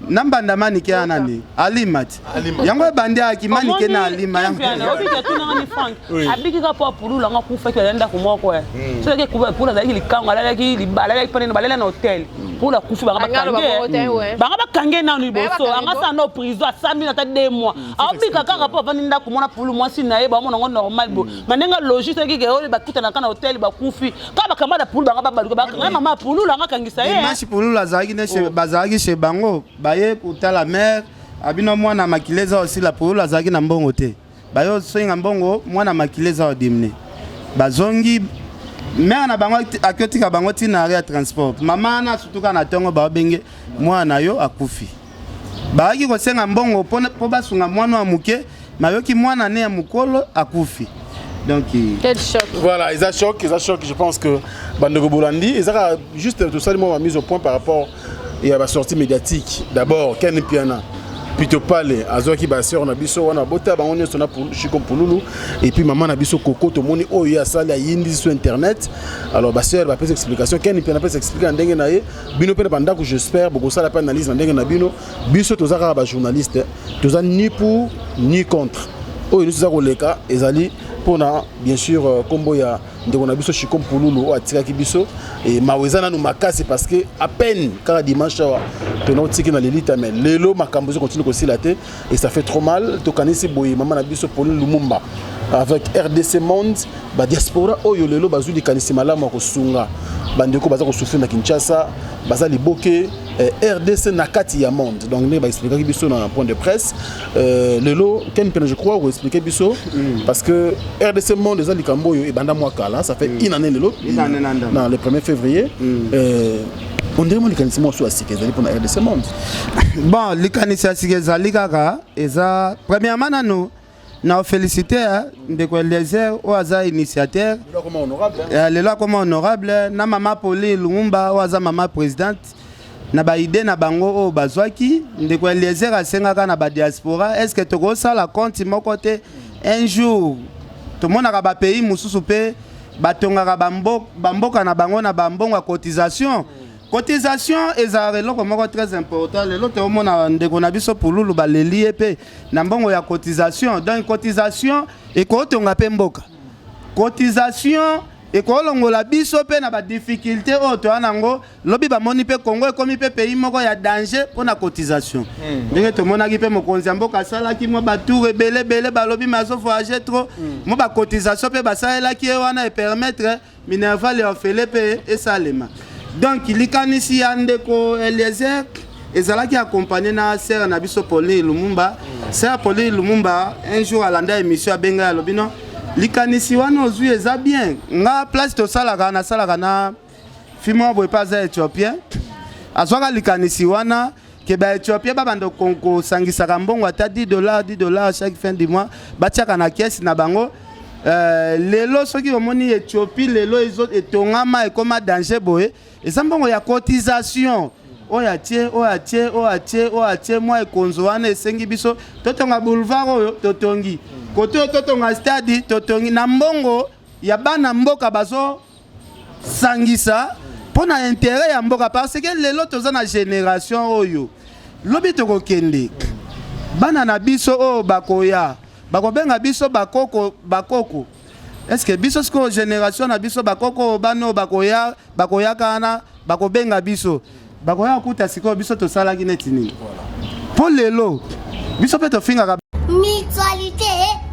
nambanda manike anani alimati yango bandi akimanike na alima yango obika tuna ni frank abiki ka po Pululu nga kufa ke enda ko moko so ke kuba pula za likanga la ki libala la pene balela na hotel pula kufa banga bakange na ni boso anga sa no prison a 100 000 ata 2 mois abika ka po vani nda ko mona Pululu mwasi na ye ba mona ngo normal bo manenga logique ke ole bakuta na kana hotel bakufi ka bakamba da Pululu banga babaluka bakanga mama Pululu anga kangisa ye machi Pululu azaki ne chez bazaki chez bango baye kuta la mère abino mwana makileza aussi la Pululu azaki na mbongo te bayo soinga mbongo mwana makileza odimne bazongi mère na bango akotika bango tina ya transport mama na sutuka na tongo ba benge mwana yo akufi baaki ko senga mbongo po basunga mwana wa muke mayoki mwana ne ya mukolo akufi. Donc quel choc. Voilà, ils a choc, je pense que Bandego Bolandi, ils a juste tout ça m'a mis au point par rapport à la sortie médiatique. D'abord, Ken Piana, plutôt Palais, Azoki Basseur, on a biso, on a Bota, on a Chico Pululu, et puis maman a biso Coco, tout le monde, oh, il y a ça, il y a Yindi sur internet. Alors, Basseur va faire des explications. Ken Piana peut s'expliquer en dengue, Bino Pena Banda, que j'espère, beaucoup ça, la peine analyse en dengue, Bino, Biso, tous les journalistes, tous ni pour ni contre. Oh, il nous a roulé, et Zali. Pour bien sûr combo ya ndeko na biso Chico Pululu atika kibiso et mawezana no makasi parce que à peine quand dimanche to na tiki na l'élite mais lelo makambo continue ko silater et ça fait trop mal to kanisi boye maman na biso Pululu Lumumba avec RDC Monde ba diaspora oyo lelo bazuli kanisi malama ko sunga bandeko baza ko souffrir na Kinshasa baza liboke RDC nakati ya monde donc ne ba expliquer biso dans un point de presse lelo Ken Pena je crois ou expliquer biso parce que RDC Monde des Alikambo et Banda Mwakala ça fait une année lelo non le 1er février on dirait que les morceaux assis pour la RDC Monde bon les canisiers assis kaka eza premièrement nous na féliciter de quoi les au hasard initiateur les lois comme honorable na mama Pauline Lumumba au hasard mama présidente na ba idée na bango o bazwaki de quoi les asenga na ba diaspora est-ce que toko ça la compte mon côté un jour tout le monde a ba pays mususu pe batongaka bamboka na bango na bambongo cotisation est un relais très important. L'autre au monde a ndeko biso Pululu baleli pe na mbongo ya cotisation. Donc cotisation et ko tonga pe mboka. Cotisation ekolongola biso pe na ba difficulté o to anango lobi ba moni pe Congo ekomi pe pays moko ya danger pour na cotisation ndenge to monaki pe mokonzi mboka sala ki mo ba tour ebele balobi mazo voyager trop mo ba cotisation pe ba sala ki wana e permettre Minerva le ofele pe esalema donc likanisi ya ndeko Eliezer ezalaki accompagné na sœur na biso Pauline Lumumba sœur Pauline Lumumba un jour alanda émission abenga alobi non likanisi wana ozwi eza bien nga place to salaka na fimo boye pas éthiopien azwaka likanisi wana ke ba éthiopien ba bando konko sangisaka mbongo ata $10 chaque fin du mois batiaka na caisse na bango lelo soki omoni Éthiopie lelo etongama ekoma danger boye eza mbongo ya cotisation oya tie moi ekonzo wana esengi biso totonga boulevard oyo totongi kote oyo totonga stade totongi na mbongo ya bana mboka bazo sangisa pona intérêt ya mboka parce que lelo toza na génération oyo lobi tokokende bana na biso oyo bakoya bakobenga biso bakoko est-ce que biso sko génération na biso bakoko bano bakoya kana bakobenga biso bakoya kuta siko biso to sala ki neti nini po lelo biso pe to finga mutualité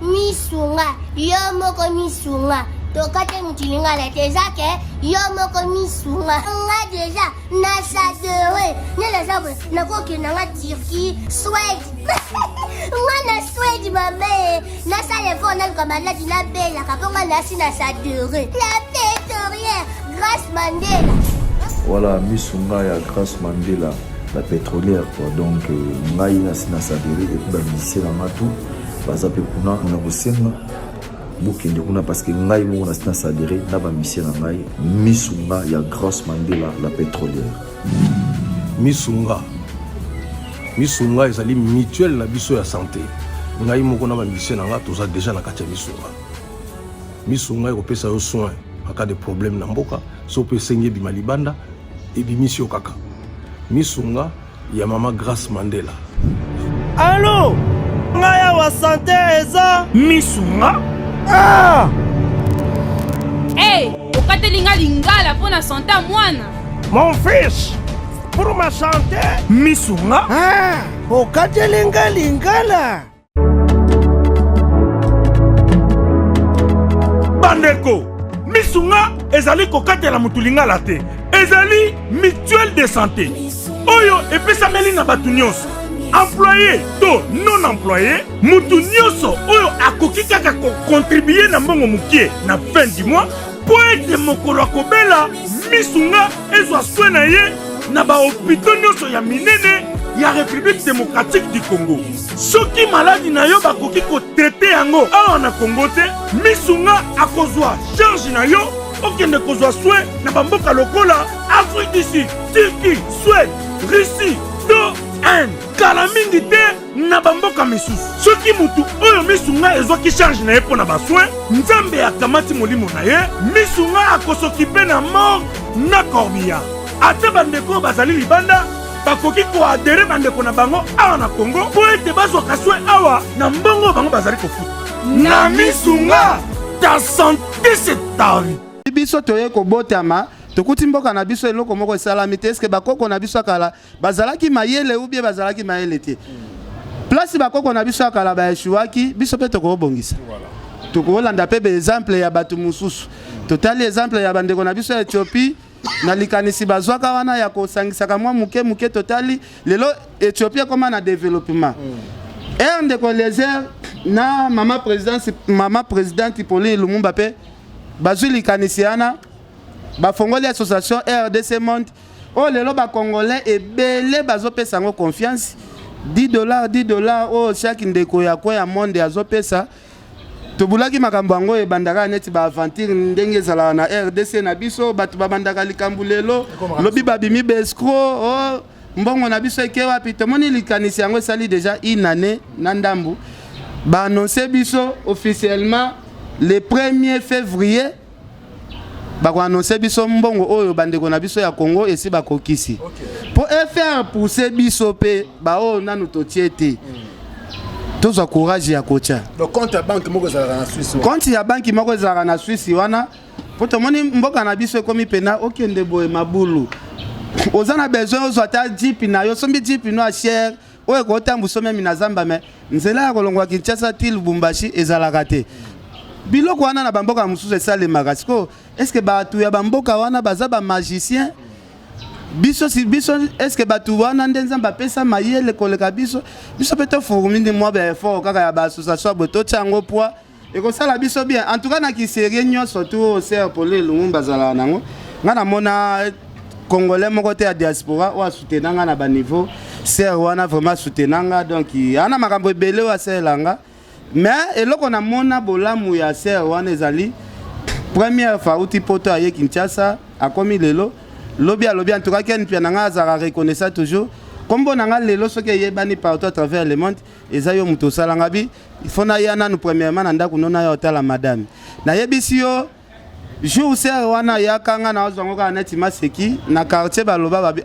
misunga yo moko misunga to kate mutilinga la tezake yo moko misunga nga déjà na sadere ne la sabre na ko ki na Turquie Suède nga na Suède mame na sale fona kama na dina bella kaponga na sina sadere la pétrolière Grâce Mandela. Voilà, Misunga ya Grâce Mandela, la pétrolière quoi. Donc ngai na sina sadere et puis ba lycée na matu baza pe kuna na kosenga bokende kuna parce que ngai mo na sina sadere na ba lycée na ngai Misunga ya Grâce Mandela, la pétrolière. Misunga ezali mutuelle na biso ya santé. Ngai moko na ba lycée na nga toza déjà na kati ya Misunga ekopesa yo soin en cas de problème na mboka so pe sengi bima libanda et bimisio kaka. Misunga ya mama Grâce Mandela. Allô, ngaya wa santé eza Misunga. Ah! Hey, okatelinga lingala pona santé mwana. Mon fils, pour ma santé, Misunga. Ah, okatelinga lingala. Bandeko, Misunga ezali kokatela mutulinga la te. Ezali mutuelle de santé. Oyo epesameli na batu nyonso. Employé to non employé, mutu nyonso oyo akoki kaka contribuer na mbongo mukie na fin du mois po ete mokolo akobela Misunga ezwa soin na ye na ba hôpitaux nyonso ya minene ya République démocratique du Congo. Soki maladi na yo bakoki ko traiter yango awa na Congo te, Misunga akozwa charge na yo okende kozwa soin na bamboka lokola Afrique du Sud, Turquie, Suède, Russie, to Inde. Kala mingi te na bamboka misusu. Soki mutu oyo Misunga ezwaki charge na ye pona basoin, Nzambe akamati molimo na ye, Misunga akosokipe na mort na corbillard. Ate bandeko bazali libanda bakoki ko adere bandeko na bango awa na Congo po ete bazwaka soin awa na mbongo bango bazali kofuta. Na Misunga, ta santé c'est ta vie. Biso toye ko botama tokuti mboka na biso eloko moko esalami te eske bakoko na biso kala bazalaki mayele ou bien bazalaki mayele te place bakoko na biso kala ba eshuaki biso pe toko bongisa toko landa pe be exemple ya batu mususu totali exemple ya bandeko na biso ya Ethiopie na likanisi bazwaka wana ya kosangisaka mwa muke totali lelo Ethiopie koma na développement ndeko Eliezer na mama présidente Pauline Lumumba pe bazwi likanisiana bafongoli association RDC Monde o lelo ba congolais ebele bazopesa ngo confiance $10 o chaque ndeko ya ko ya monde azopesa tobulaki makambo yango ebandaka neti ba aventure ndenge ezala na RDC na biso batu babandaka likambu lelo lobi babimi bescro o mbongo na biso eke wapi tomoni likanisi yango esali déjà une année na ndambu ba annoncer biso officiellement le 1er février bako annoncer biso mbongo oyo bandeko na biso ya Congo esi bakokisi pour faire pousser biso pe ba o nanu totiete tozo courage ya kocha donc compte ya banque moko ezalaka na Suisse compte ya banque moko ezalaka na Suisse wana po tomoni mboka na biso ekomi pena okende boye mabulu oza na besoin ozwa ata jipi na yo sombi jipi no achere oyo ekotambusa memi na zamba me nzela ya kolongwa Kinshasa ti Lubumbashi ezalaka te biloko wana na bamboka mosusu esalemaka siko eske bato ya bamboka wana baza bamagicien biso si biso eske bato wana nde nzambe apesa mayele koleka biso mpe tofurumi ndi mwa baeffort kaka ya baassociation boye totya yango poids ekosala biso bien en tout cas na kiserie nyonso tu ser Pauline Lumumba azalaka nango nga namona congolais moko te ya diaspora oyo asoutenanga nga na baniveau ser wana vraiment asoutenanga donc ana makambo ebele oyo asalelanga mais eloko namona bolamu ya ser wana ezali première fois uti poto aye Kinshasa akomi lelo lobi alobi en tout cas ken pia nanga azalaka reconnaissant toujours kombo nanga lelo soki eyebani partout à travers le monde eza yo moto osalanga bi il faut na ya nanu premièrement na ndako nona ya otala madame nayebisi yo jour ser wana yakanga na ozwango kaka neti maseki na quartier baloba babi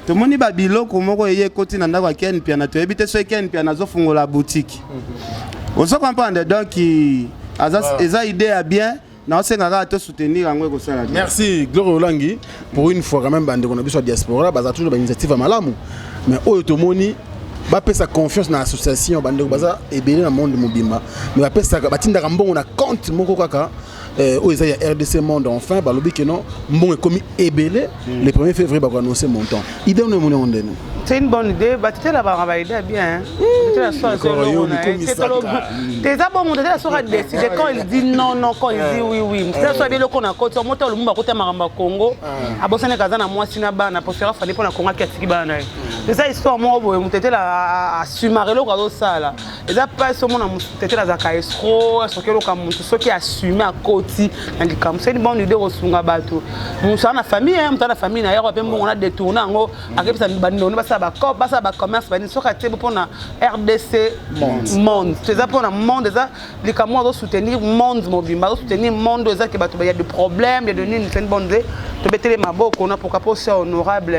tomoni babiloko moko eye ekoti na ndako ya ken pia na toyebi te so ken pia nazofungola boutique ozo comprendre donc eza idée ya bien. Merci Gloire Olangi pour une fois quand même bande qu'on a vu sur diaspora baza toujours initiative à malamu mais otomoni ba pesa confiance dans l'association bande baza ebele na monde mobimba mais ba pesa batinda mbongo na compte moko kaka oza ya RDC monde enfin ba lobi que non mbongo komi ebele le 1er février ba annoncer montant idée on est moni ondene. C'est une bonne idée, tu la idée bien. Tu la soirée c'est bon, la soirée décider quand il dit non non quand il dit oui oui. C'est la soirée bien qu'on a côté monter le monde à côté maramba Congo. A bosana kazana moi sina bana pour faire fallait pour la Congo qui atiki bana. C'est ça histoire moi boy on était là à sumarrer le cadeau ça là. Et ça pas seulement on était là à Kaesro, ce que le comme tout ce qui assumer à côté dans comme c'est une bonne idée au sunga bateau. Nous sommes la famille hein, la famille na hier on a détourné en haut avec ça bando basa ba commerce bani soka te pour na RDC monde c'est ça pour na monde ça les camois doivent soutenir monde mobimba soutenir monde ça que bato il y a des problèmes il y a de une bonne idée to betele maboko na pour capose honorable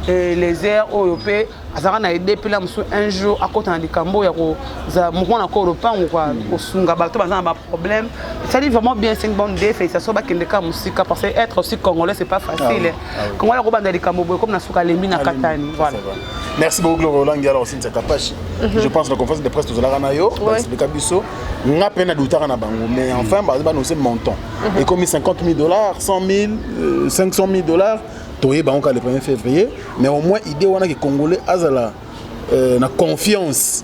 les airs européens azara na aider puis là un jour à côté na likambo ya ko za moko na ko lopango kwa kosunga bato baza na problème ça dit vraiment bien c'est une bonne idée fait ça so ba kende ka musika parce que être aussi congolais c'est pas facile congolais ko banda likambo comme na suka lembi na katani voilà. Merci beaucoup Gloire Olangi alors c'est Kapashi. Je pense que la conférence de presse tout la nayo expliquer biso nga pena doutara na bango mais enfin ba annoncer montant et comme $50,000 $100,000 $500,000 toye bango le 1er février mais au moins idée wana que congolais azala na confiance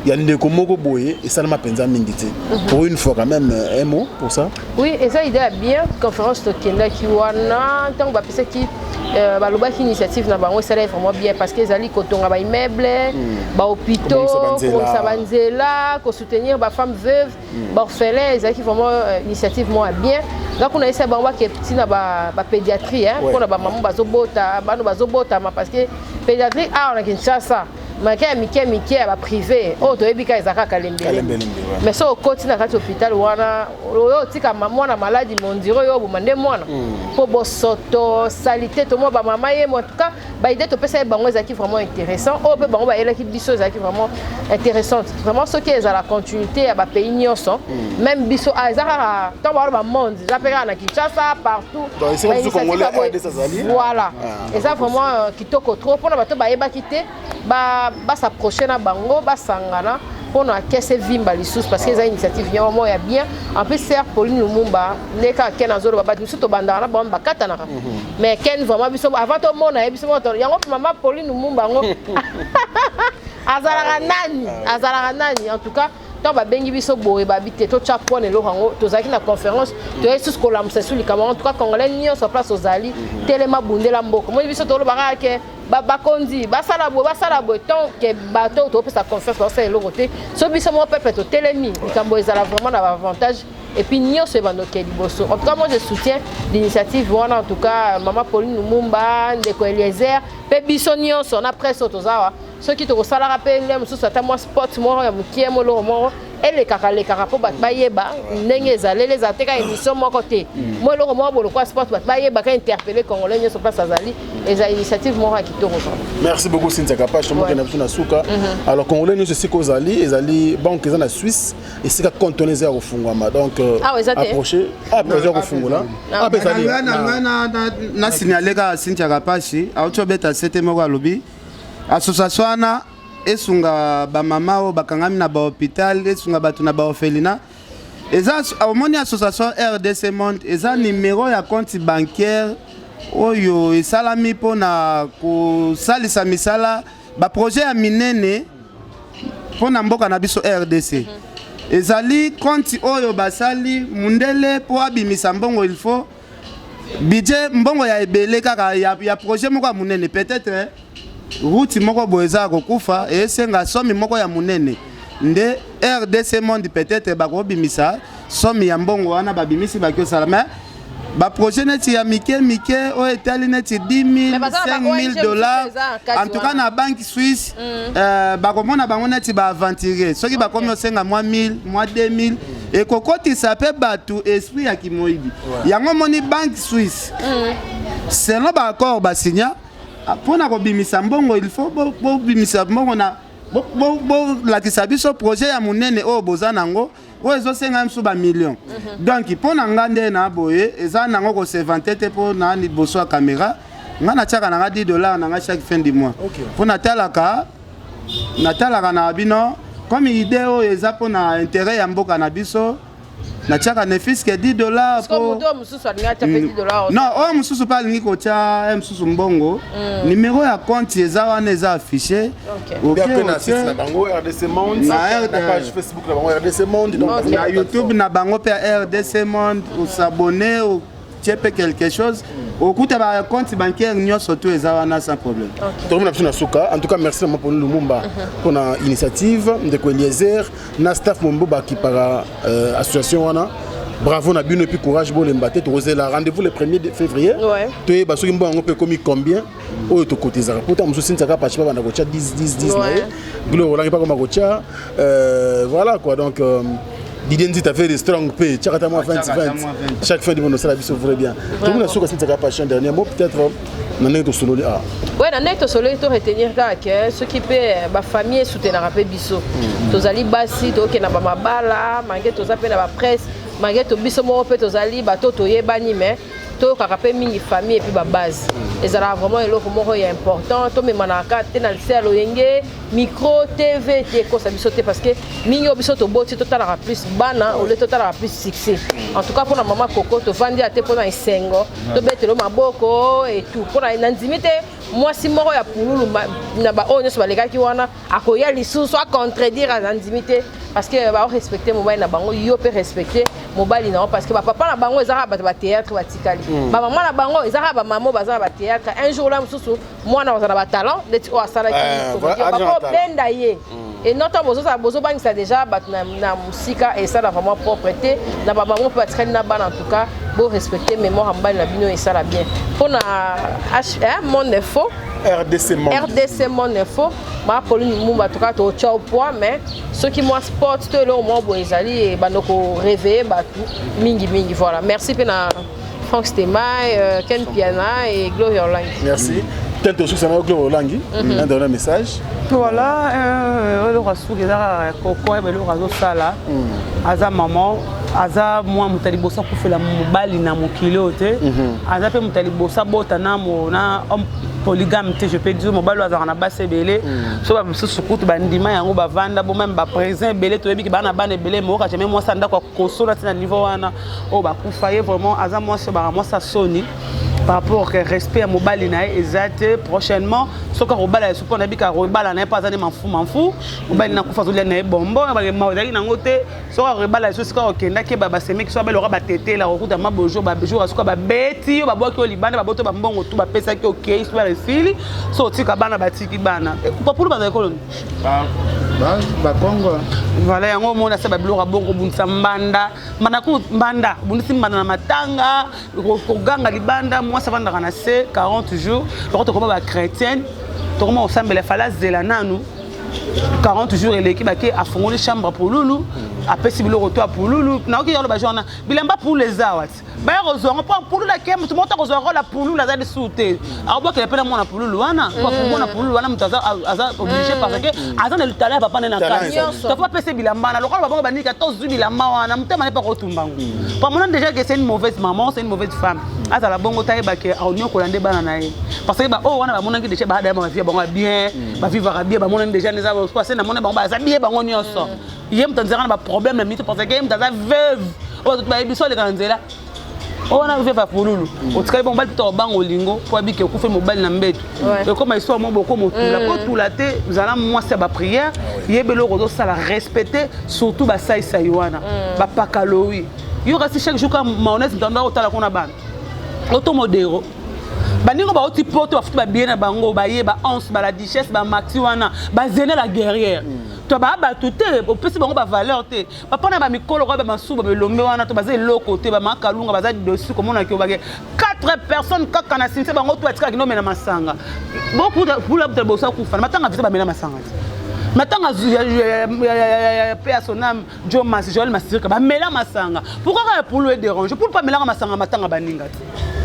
il y a des komoko boye et ça ne m'a pensa mingité pour une fois quand même un mot pour ça. Oui et ça idée bien conférence de Kenda qui wana tant ba pesa qui baloba ki initiative na bango ça vraiment bien parce que ezali kotonga ba immeuble ba hôpitaux ko sabanzela ko soutenir ba femmes veuves ba orphelins ezali vraiment initiative moi bien donc on a essayé bango ke petit na ba pédiatrie hein pour na ba maman bazobota bano bazobota parce que pédiatrie on a Kinshasa mais mike ba privé oh to ebika ezaka kalembele mais so okoti na kati hôpital wana oyo tika mwana maladi mondiro yo bomande mwana po bosoto salité to mo ba mama ye en tout cas ba idée to pesa bango ezaki vraiment intéressant oh pe bango ba elaki biso ezaki vraiment intéressante vraiment ce qui est à la continuité à ba pays nyonso même biso ezaka to ba monde zapeka na Kinshasa partout voilà et ça vraiment kitoko trop pour na bato ba yeba kité ba s'approcher na bango ba sangana pour na kese vimba lisusu parce que les initiatives ya mo ya bien en plus ser Pauline Lumumba neka ken azolo ba biso to bandana na ba katana mais ken vraiment biso avant to mona biso to yango mama Pauline Lumumba ngo azala nani en tout cas tant ba bengi biso boye ba bité to chapone lo hango to zaki na conférence to yesu ko lamsa sur les camarades en tout cas congolais ni sur place aux ali telema bundela mboko mo biso to lo ba ke ba kondi ba sala bo tant que bateau to pesa confiance ba ça lo côté so biso mo peuple to telemi likambo ezala vraiment na avantage et puis nio se bandoke liboso en tout cas moi je soutiens l'initiative wana en tout cas maman Pauline Lumumba ndeko Eliezer pe biso nyonso na presse to zawa ceux qui te resala rappel même sous certains mois sport moi ya mukie mo lo mo et les kaka po bat bayeba ndenge ezalé les ateka émission mon côté moi le moment bolo quoi sport bat bayeba ka interpeller congolais sur place azali et za initiative mo kitoko. Merci beaucoup Cynthia Kapache moi na biso na suka alors congolais nous c'est kozali ezali banque eza na Suisse et c'est ka cantonné za kufungwama donc approcher approcher kufungola bezali na signaler ka Cynthia Kapache auto beta sete moko alobi association na esunga ba mama o bakangami na ba hôpital esunga batu na ba orphelinat eza omoni association RDC Monde eza numéro ya compte bancaire oyo esalami pona kosalisa misala ba projet ya minene pona mboka na biso RDC ezali compte oyo basali mundele po abimisa mbongo il faut budget mbongo ya ebele kaka ya projet moko munene peut-être route moko boeza kokufa et senga somi moko ya munene nde RDC Monde peut-être bakobimisa somi ya mbongo wana babimisi bakosala mais ba projet neti ya mike o etali neti 10 000 5 000 dollars en tout cas na banque suisse bakomona bango neti ba aventurer soki bakomi osenga mwa 1000 mwa 2000 et kokotisa pe batu esprit ya kimoyibi yango moni banque suisse selon ba accord ba signa pona kobimisa mbongo il faut bo bimisa mbongo na bo lakisa biso projet ya munene o boza nango o ezosenga msu ba million donc pona ngande na boye eza nango ko se vanter te pona ni boso ya caméra ngana tiaka na $10 na chaque fin du mois pona talaka na bino comme idée o eza pona intérêt ya mboka na biso na tiaka ne fiske $10 pour non o mususu pa lingi ko tia mususu mbongo numéro ya compte eza wana eza affiché bien na site na bango RDC Monde na page Facebook na bango RDC Monde donc na YouTube na bango pe RDC Monde ou s'abonner ou tirer quelque chose au coup de compte bancaire nous surtout eza wana sans problème donc on a besoin suka en tout cas merci pour nous Lumumba pour la initiative de Eliezer na staff Momboba qui para association wana bravo na bino et puis courage pour l'embate to la rendez-vous le 1er février to ba soki mbongo pe komi combien o to cotiser pourtant muso Cynthia Kapache ba na ko 10 na gloire la pas comme ko voilà quoi donc Didier a fait des strong pay, chaque fois du monde ça la vie se voudrait bien. Tout le monde a su que Cynthia Kapache un dernier mot peut-être dans notre solo ah. Ouais, dans notre solo il faut retenir que ce qui peut ma famille soutenir un peu biso. Tozali basi to ke na ba mabala, mangi tozape na ba presse, mangi to biso mo pe tozali ba to yebani mais to kakape mingi famille et puis ba base. Et ça vraiment eloko moko ya important to me manaka te na liselo yenge micro TV te ko sa biso te parce que mingi biso to boti to tala plus bana ou le to tala plus succès. En tout cas pour la maman Coco to vandi ate pour na isengo to betelo maboko et tout pour na nzimite moi si moko ya pululu na ba onyo so balega ki wana akoya lisusu a contredire à nzimite parce que ba respecter mobile na bango yo peut respecter mobile na parce que ba papa na bango ezaka ba théâtre ba tikali ba maman na bango ezaka ba maman baza ba théâtre un jour là mususu moi na bazana ba talent de o asala ki ba benda ye et notre bozo bangisa déjà ba na musika et ça vraiment propreté na ba maman peut être na ban en tout cas beau respecter mémoire en bas na bino et ça la bien pour na mon info RDC Monde info ma Pauline Mumba tout cas to ciao point mais ceux qui moi sport to le mo boezali et banoko réveiller batu mingi voilà merci pena Franck Stemay Ken Piana et Gloria Orlangi merci tel to sous na Gloria Orlangi un dernier message voilà le rasu gezara koko e le raso sala aza maman aza moi mutali bosa pour faire la mobali na mokilo te aza pe mutali bosa bota na mona polygame te je peux dire mobali aza na base belé so ba mususu kutu bandima yango bavanda bo même ba présent belé to yebiki bana bana belé mo ka jamais moi ça ndako kosola tina niveau wana o ba kufaye vraiment aza moi so ba moi ça soni par rapport au respect à mobali na exact prochainement soka robala so pona bika robala na pas ani m'en fou mobali na kufa zolia na bombo ba maudaki na ngote soka robala so sika okenda ke baba semeki so ba lora ba tete la rokuta ma bojo ba bejo asuka ba beti yo ba boki o libanda ba boto ba mbongo tu ba pesa ki okay so ba fili so tika bana batiki bana pa pour ba koloni ba Congo voilà yango mona sa ba bilora bongo bunisa mbanda manaku mbanda bunisi mbanda na matanga ko ganga libanda moi ça va dans la 40 jours quand on va chrétienne comment on semble la falaise de la nanou 40 jours l'équipe a fondé les chambres pour Loulou après si le retour pour Loulou na ok yalo ba journée bilamba pour les awat ba rezo on prend pour la kem tout monta rezo la pour Loulou la de sauter a bo que pena mona pour Loulou wana pour mona pour Loulou wana mutaza aza obligé parce que aza le talent papa na kasi tu pas passer bilamba na lokolo ba bani 14 bilamba wana mutema ne pas retumbango pas mona déjà que c'est une mauvaise maman c'est une mauvaise femme aza la bongo taille ba que onyo kolande bana na parce que ba oh wana ba mona ki déjà ba da ma vie ba bien ba vivre bien ba mona déjà les avons passé na mona ba za bien ba ngonyoso yem tanzana ba problème mito parce que yem taza veuve o ba biso le kanzela on a veuve pour Loulou o tskai bon bal to bango lingo po abi ke ku fe mobile na mbeto et comme histoire mo boko mo tula ko tula te zala moi c'est ba prière yebelo ko ça la respecter surtout ba sai wana ba pakalowi yo reste chaque jour comme mayonnaise ntanda o tala kona bana auto modero baningo ba oti poto bafutu ba bien na bango ba ye ba once ba la duchesse ba maxi wana ba zene la guerrière to ba ba tout au pesi bango ba valeur te ba pona ba mikolo ba masuba ba lombe wana to ba ze loko te ba makalunga ba za dessus comme on a ki ba 4 personnes kaka na sinse bango to atika kino mena masanga beaucoup de pour la bossa kufa matanga visa ba mena masanga matanga paix à son âme Joe Mas Joël Masirika ba mela masanga pourquoi pour le déranger pour pas mela masanga matanga baninga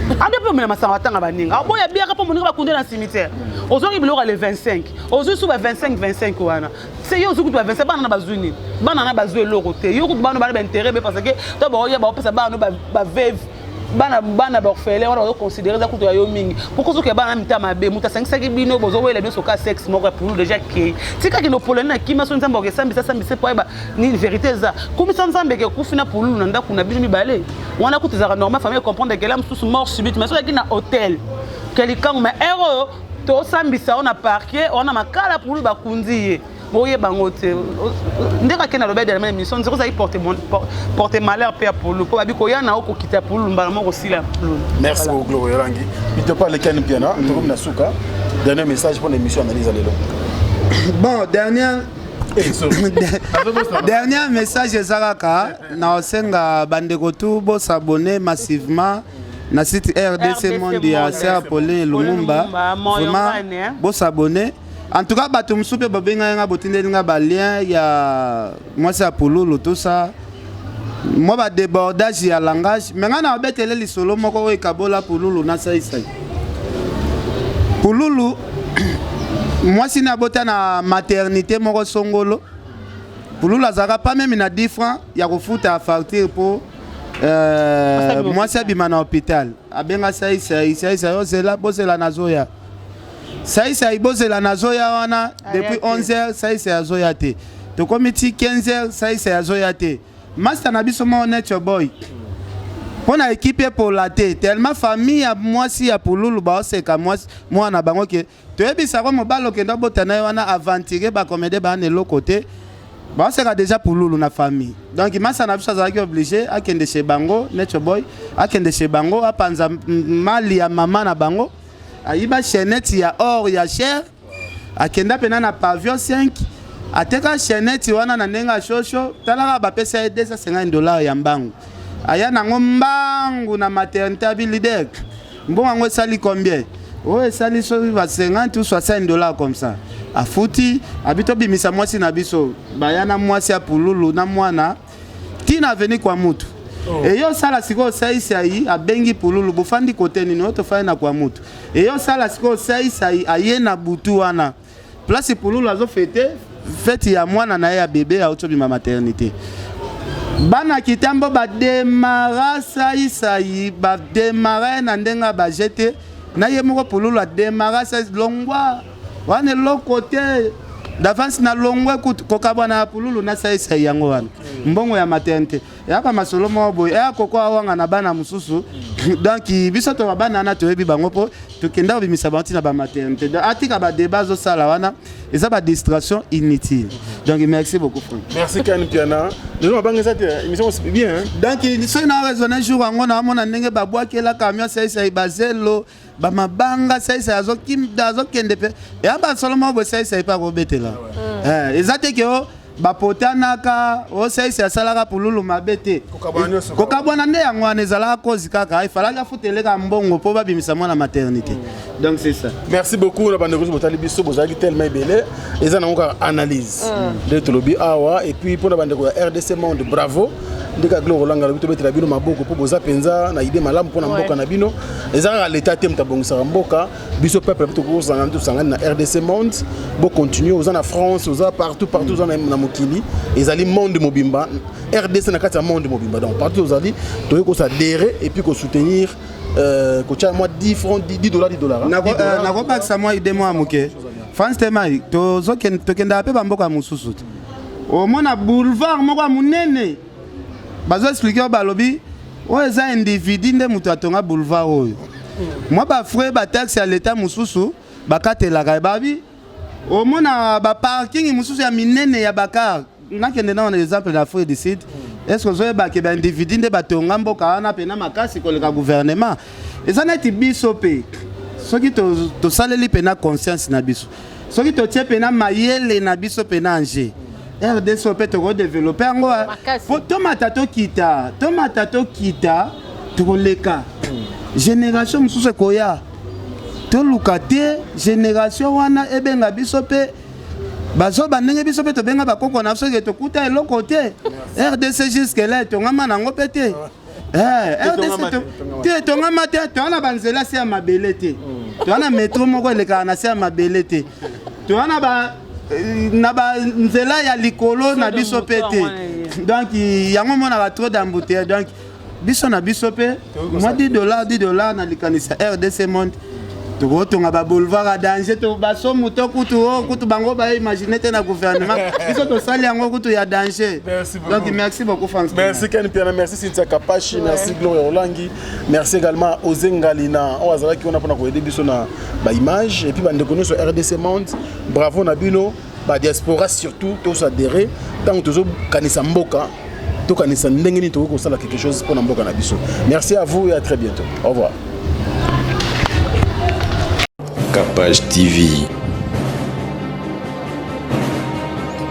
ande pe mela masanga matanga baninga boya bien ka po moninga ba kundela cimetière ozongi biloko le 25 ozu sous ba 25 wana c'est yo zu ku 25 bana na bazuni bana na bazwe loko te yo ku bana ba intérêt parce que to ba oya ba pesa bana ba veuve bana borfele on va considérer ça kuto yo mingi pourquoi ce que bana mita mabe muta 5 bino bozo wele bien soka sexe moko pour déjà que tika kino polena kima so nzambo ke sambi po ba ni vérité za comme ça nzambe ke kufina pour lu nda kuna bino mibale wana kutizaka normal famille comprendre que l'homme sous mort subite mais so ki na hôtel quelqu'un mais héros to sambi ça on a parqué on a makala pour lu ba kunzi boye bangote ndeka kena lobe de la même mission nziko za porter malheur père pour le po abiko yana oko kita pour le mbala moko sila merci beaucoup Gloria Rangi il te parle Ken Piana to comme Nasuka dernier message pour l'émission analyse à l'élo bon dernier message ezalaka na osenga bandeko tu bo s'abonner massivement na site RDC Monde ya Sir Pauline Lumumba vraiment bo s'abonner. En tout cas, bato msupe babenga nga botinde nga ba lien ya moi c'est pour Loulou tout ça. Moi ba débordage ya langage, mais nga na betele lisolo moko we kabola pour Loulou na sai. Pour Loulou, moi si na bota na maternité moko songolo. Pour Loulou azaka pas même na 10 francs ya ko futa facture pour moi c'est bima na hôpital. Abenga sai c'est là bosser la nazoya. Ça ibose la nazoya wana depuis 11h ça c'est azoya te to comité 15h ça c'est azoya te master na biso mo nature boy pour na équipe pour la te tellement famille ya moi si ya pour Loulou ba c'est ka moi na bango ke to ebisa ko mobalo ke ndo botana wana aventurer ba comédie ba ne l'autre côté ba c'est déjà pour Loulou na famille donc master na biso azaki obligé akende chez bango nature boy akende chez bango apanza mali ya mama na bango ayiba chaînette ya or ya cher akenda pena na pavillon 5 ateka chaînette wana na nenga shosho talaka ba pesa $250 ya mbangu aya nango mbangu na maternité abilidek mbongo sali combien oh sali so va 50 ou $60 comme ça afuti abito bimisa mwasi na biso bayana mwasi ya pululu na mwana tina veni kwa mutu et yo sala siko sai abengi pululu bufandi côté ni noto faina kwa mutu et yo sala siko sai ayena butu wana place pululu azo fête ya mwana na ya bébé ya otobi ma maternité bana kitambo ba démarra sai ba démarrer na ndenga ba jeter na ye moko pululu a démarrer sai longwa wana lo côté d'avance na longwe kokabana pululu na sai yango wana mbongo ya maternité ya ka masolo mo boy ya koko awanga na bana mususu donc biso to bana na to yebi bango po to kenda bimisa banti na ba maternité donc atika ba débat zo sala wana eza ba distraction inutile donc merci beaucoup Franck merci Ken Piana nous ba ngeza émission c'est bien donc so na raisonner jour ngo na mona ndenge ba bwakela camion sai bazelo ba mabanga sai azo kim dazo kende pe ya ba solo mo bo sai pa ko betela ezate ke bapotanaka oseisi asalaka pululu mabe te kokabwana nde yango wana ezalaka kozi kaka ifalaki afuteleka mbongo mpo babimisa mwana maternité. Donc c'est ça. Merci beaucoup na bandeko botali biso bozalaki tellement ebele eza nango ka analyse de tolobi awa et puis pour na bandeko ya RDC Monde bravo ndika Glo Rolanga lo bitobetela bino maboko po boza penza na idée malamu pona mboka na bino ezaka l'état tem tabongisa mboka biso peuple to ko sangana na RDC Monde bo continuer oza na France oza partout oza na mokili ezali monde mobimba RDC na kati ya monde mobimba donc partout ozali to ko s'adhérer et puis ko soutenir kocha moi 10 francs 10 dollars nako bakisa moi idée moi moke France temai to kenda pe bamboka mususu au mona boulevard moko munene bazo expliquer balobi o eza individu nde mutu atonga boulevard oyo moi ba frère ba taxi à l'état mususu bakatelaka babi au mona ba parking mususu ya minene ya bakar nakende na exemple la frère décide est-ce que zoye ba ke ba individu nde batonga mboka wana pena makasi koleka gouvernement eza neti biso pe soki to saleli pena conscience na biso soki to tie pena mayele na biso pena anje RDC peut te développer en gros pour tomata to kita to leka génération mususu koya to lukate génération wana ebenga biso pe bazo bandenge biso pe to benga bakoko na biso ke to kuta eloko te RDC jusque là to ngama nango pete RDC to ngama te to na banzela se ya mabele te to na métro moko leka na se ya mabele te to na ba na ba nzela ya likolo na biso pete donc yango mona trop d'embouteillage donc biso na biso pe moi $10 na likanisa RDC Monde to tonga ba boulevard à danger to baso muto kutu bango ba imaginer te na gouvernement biso to sali yango kutu ya danger. Donc merci beaucoup France. Merci Ken Piana, merci Cynthia Kapashi, merci Gloria Olangi, merci également Ozengalina Ozala qui on a pour aider biso na ba image et puis bande connait sur RDC Monde. Bravo na bino ba diaspora surtout tous adhérer tant que tozo kanisa mboka to kanisa ndenge ni to ko sala quelque chose pour na mboka na biso. Merci à vous et à très bientôt. Au revoir. Capage TV.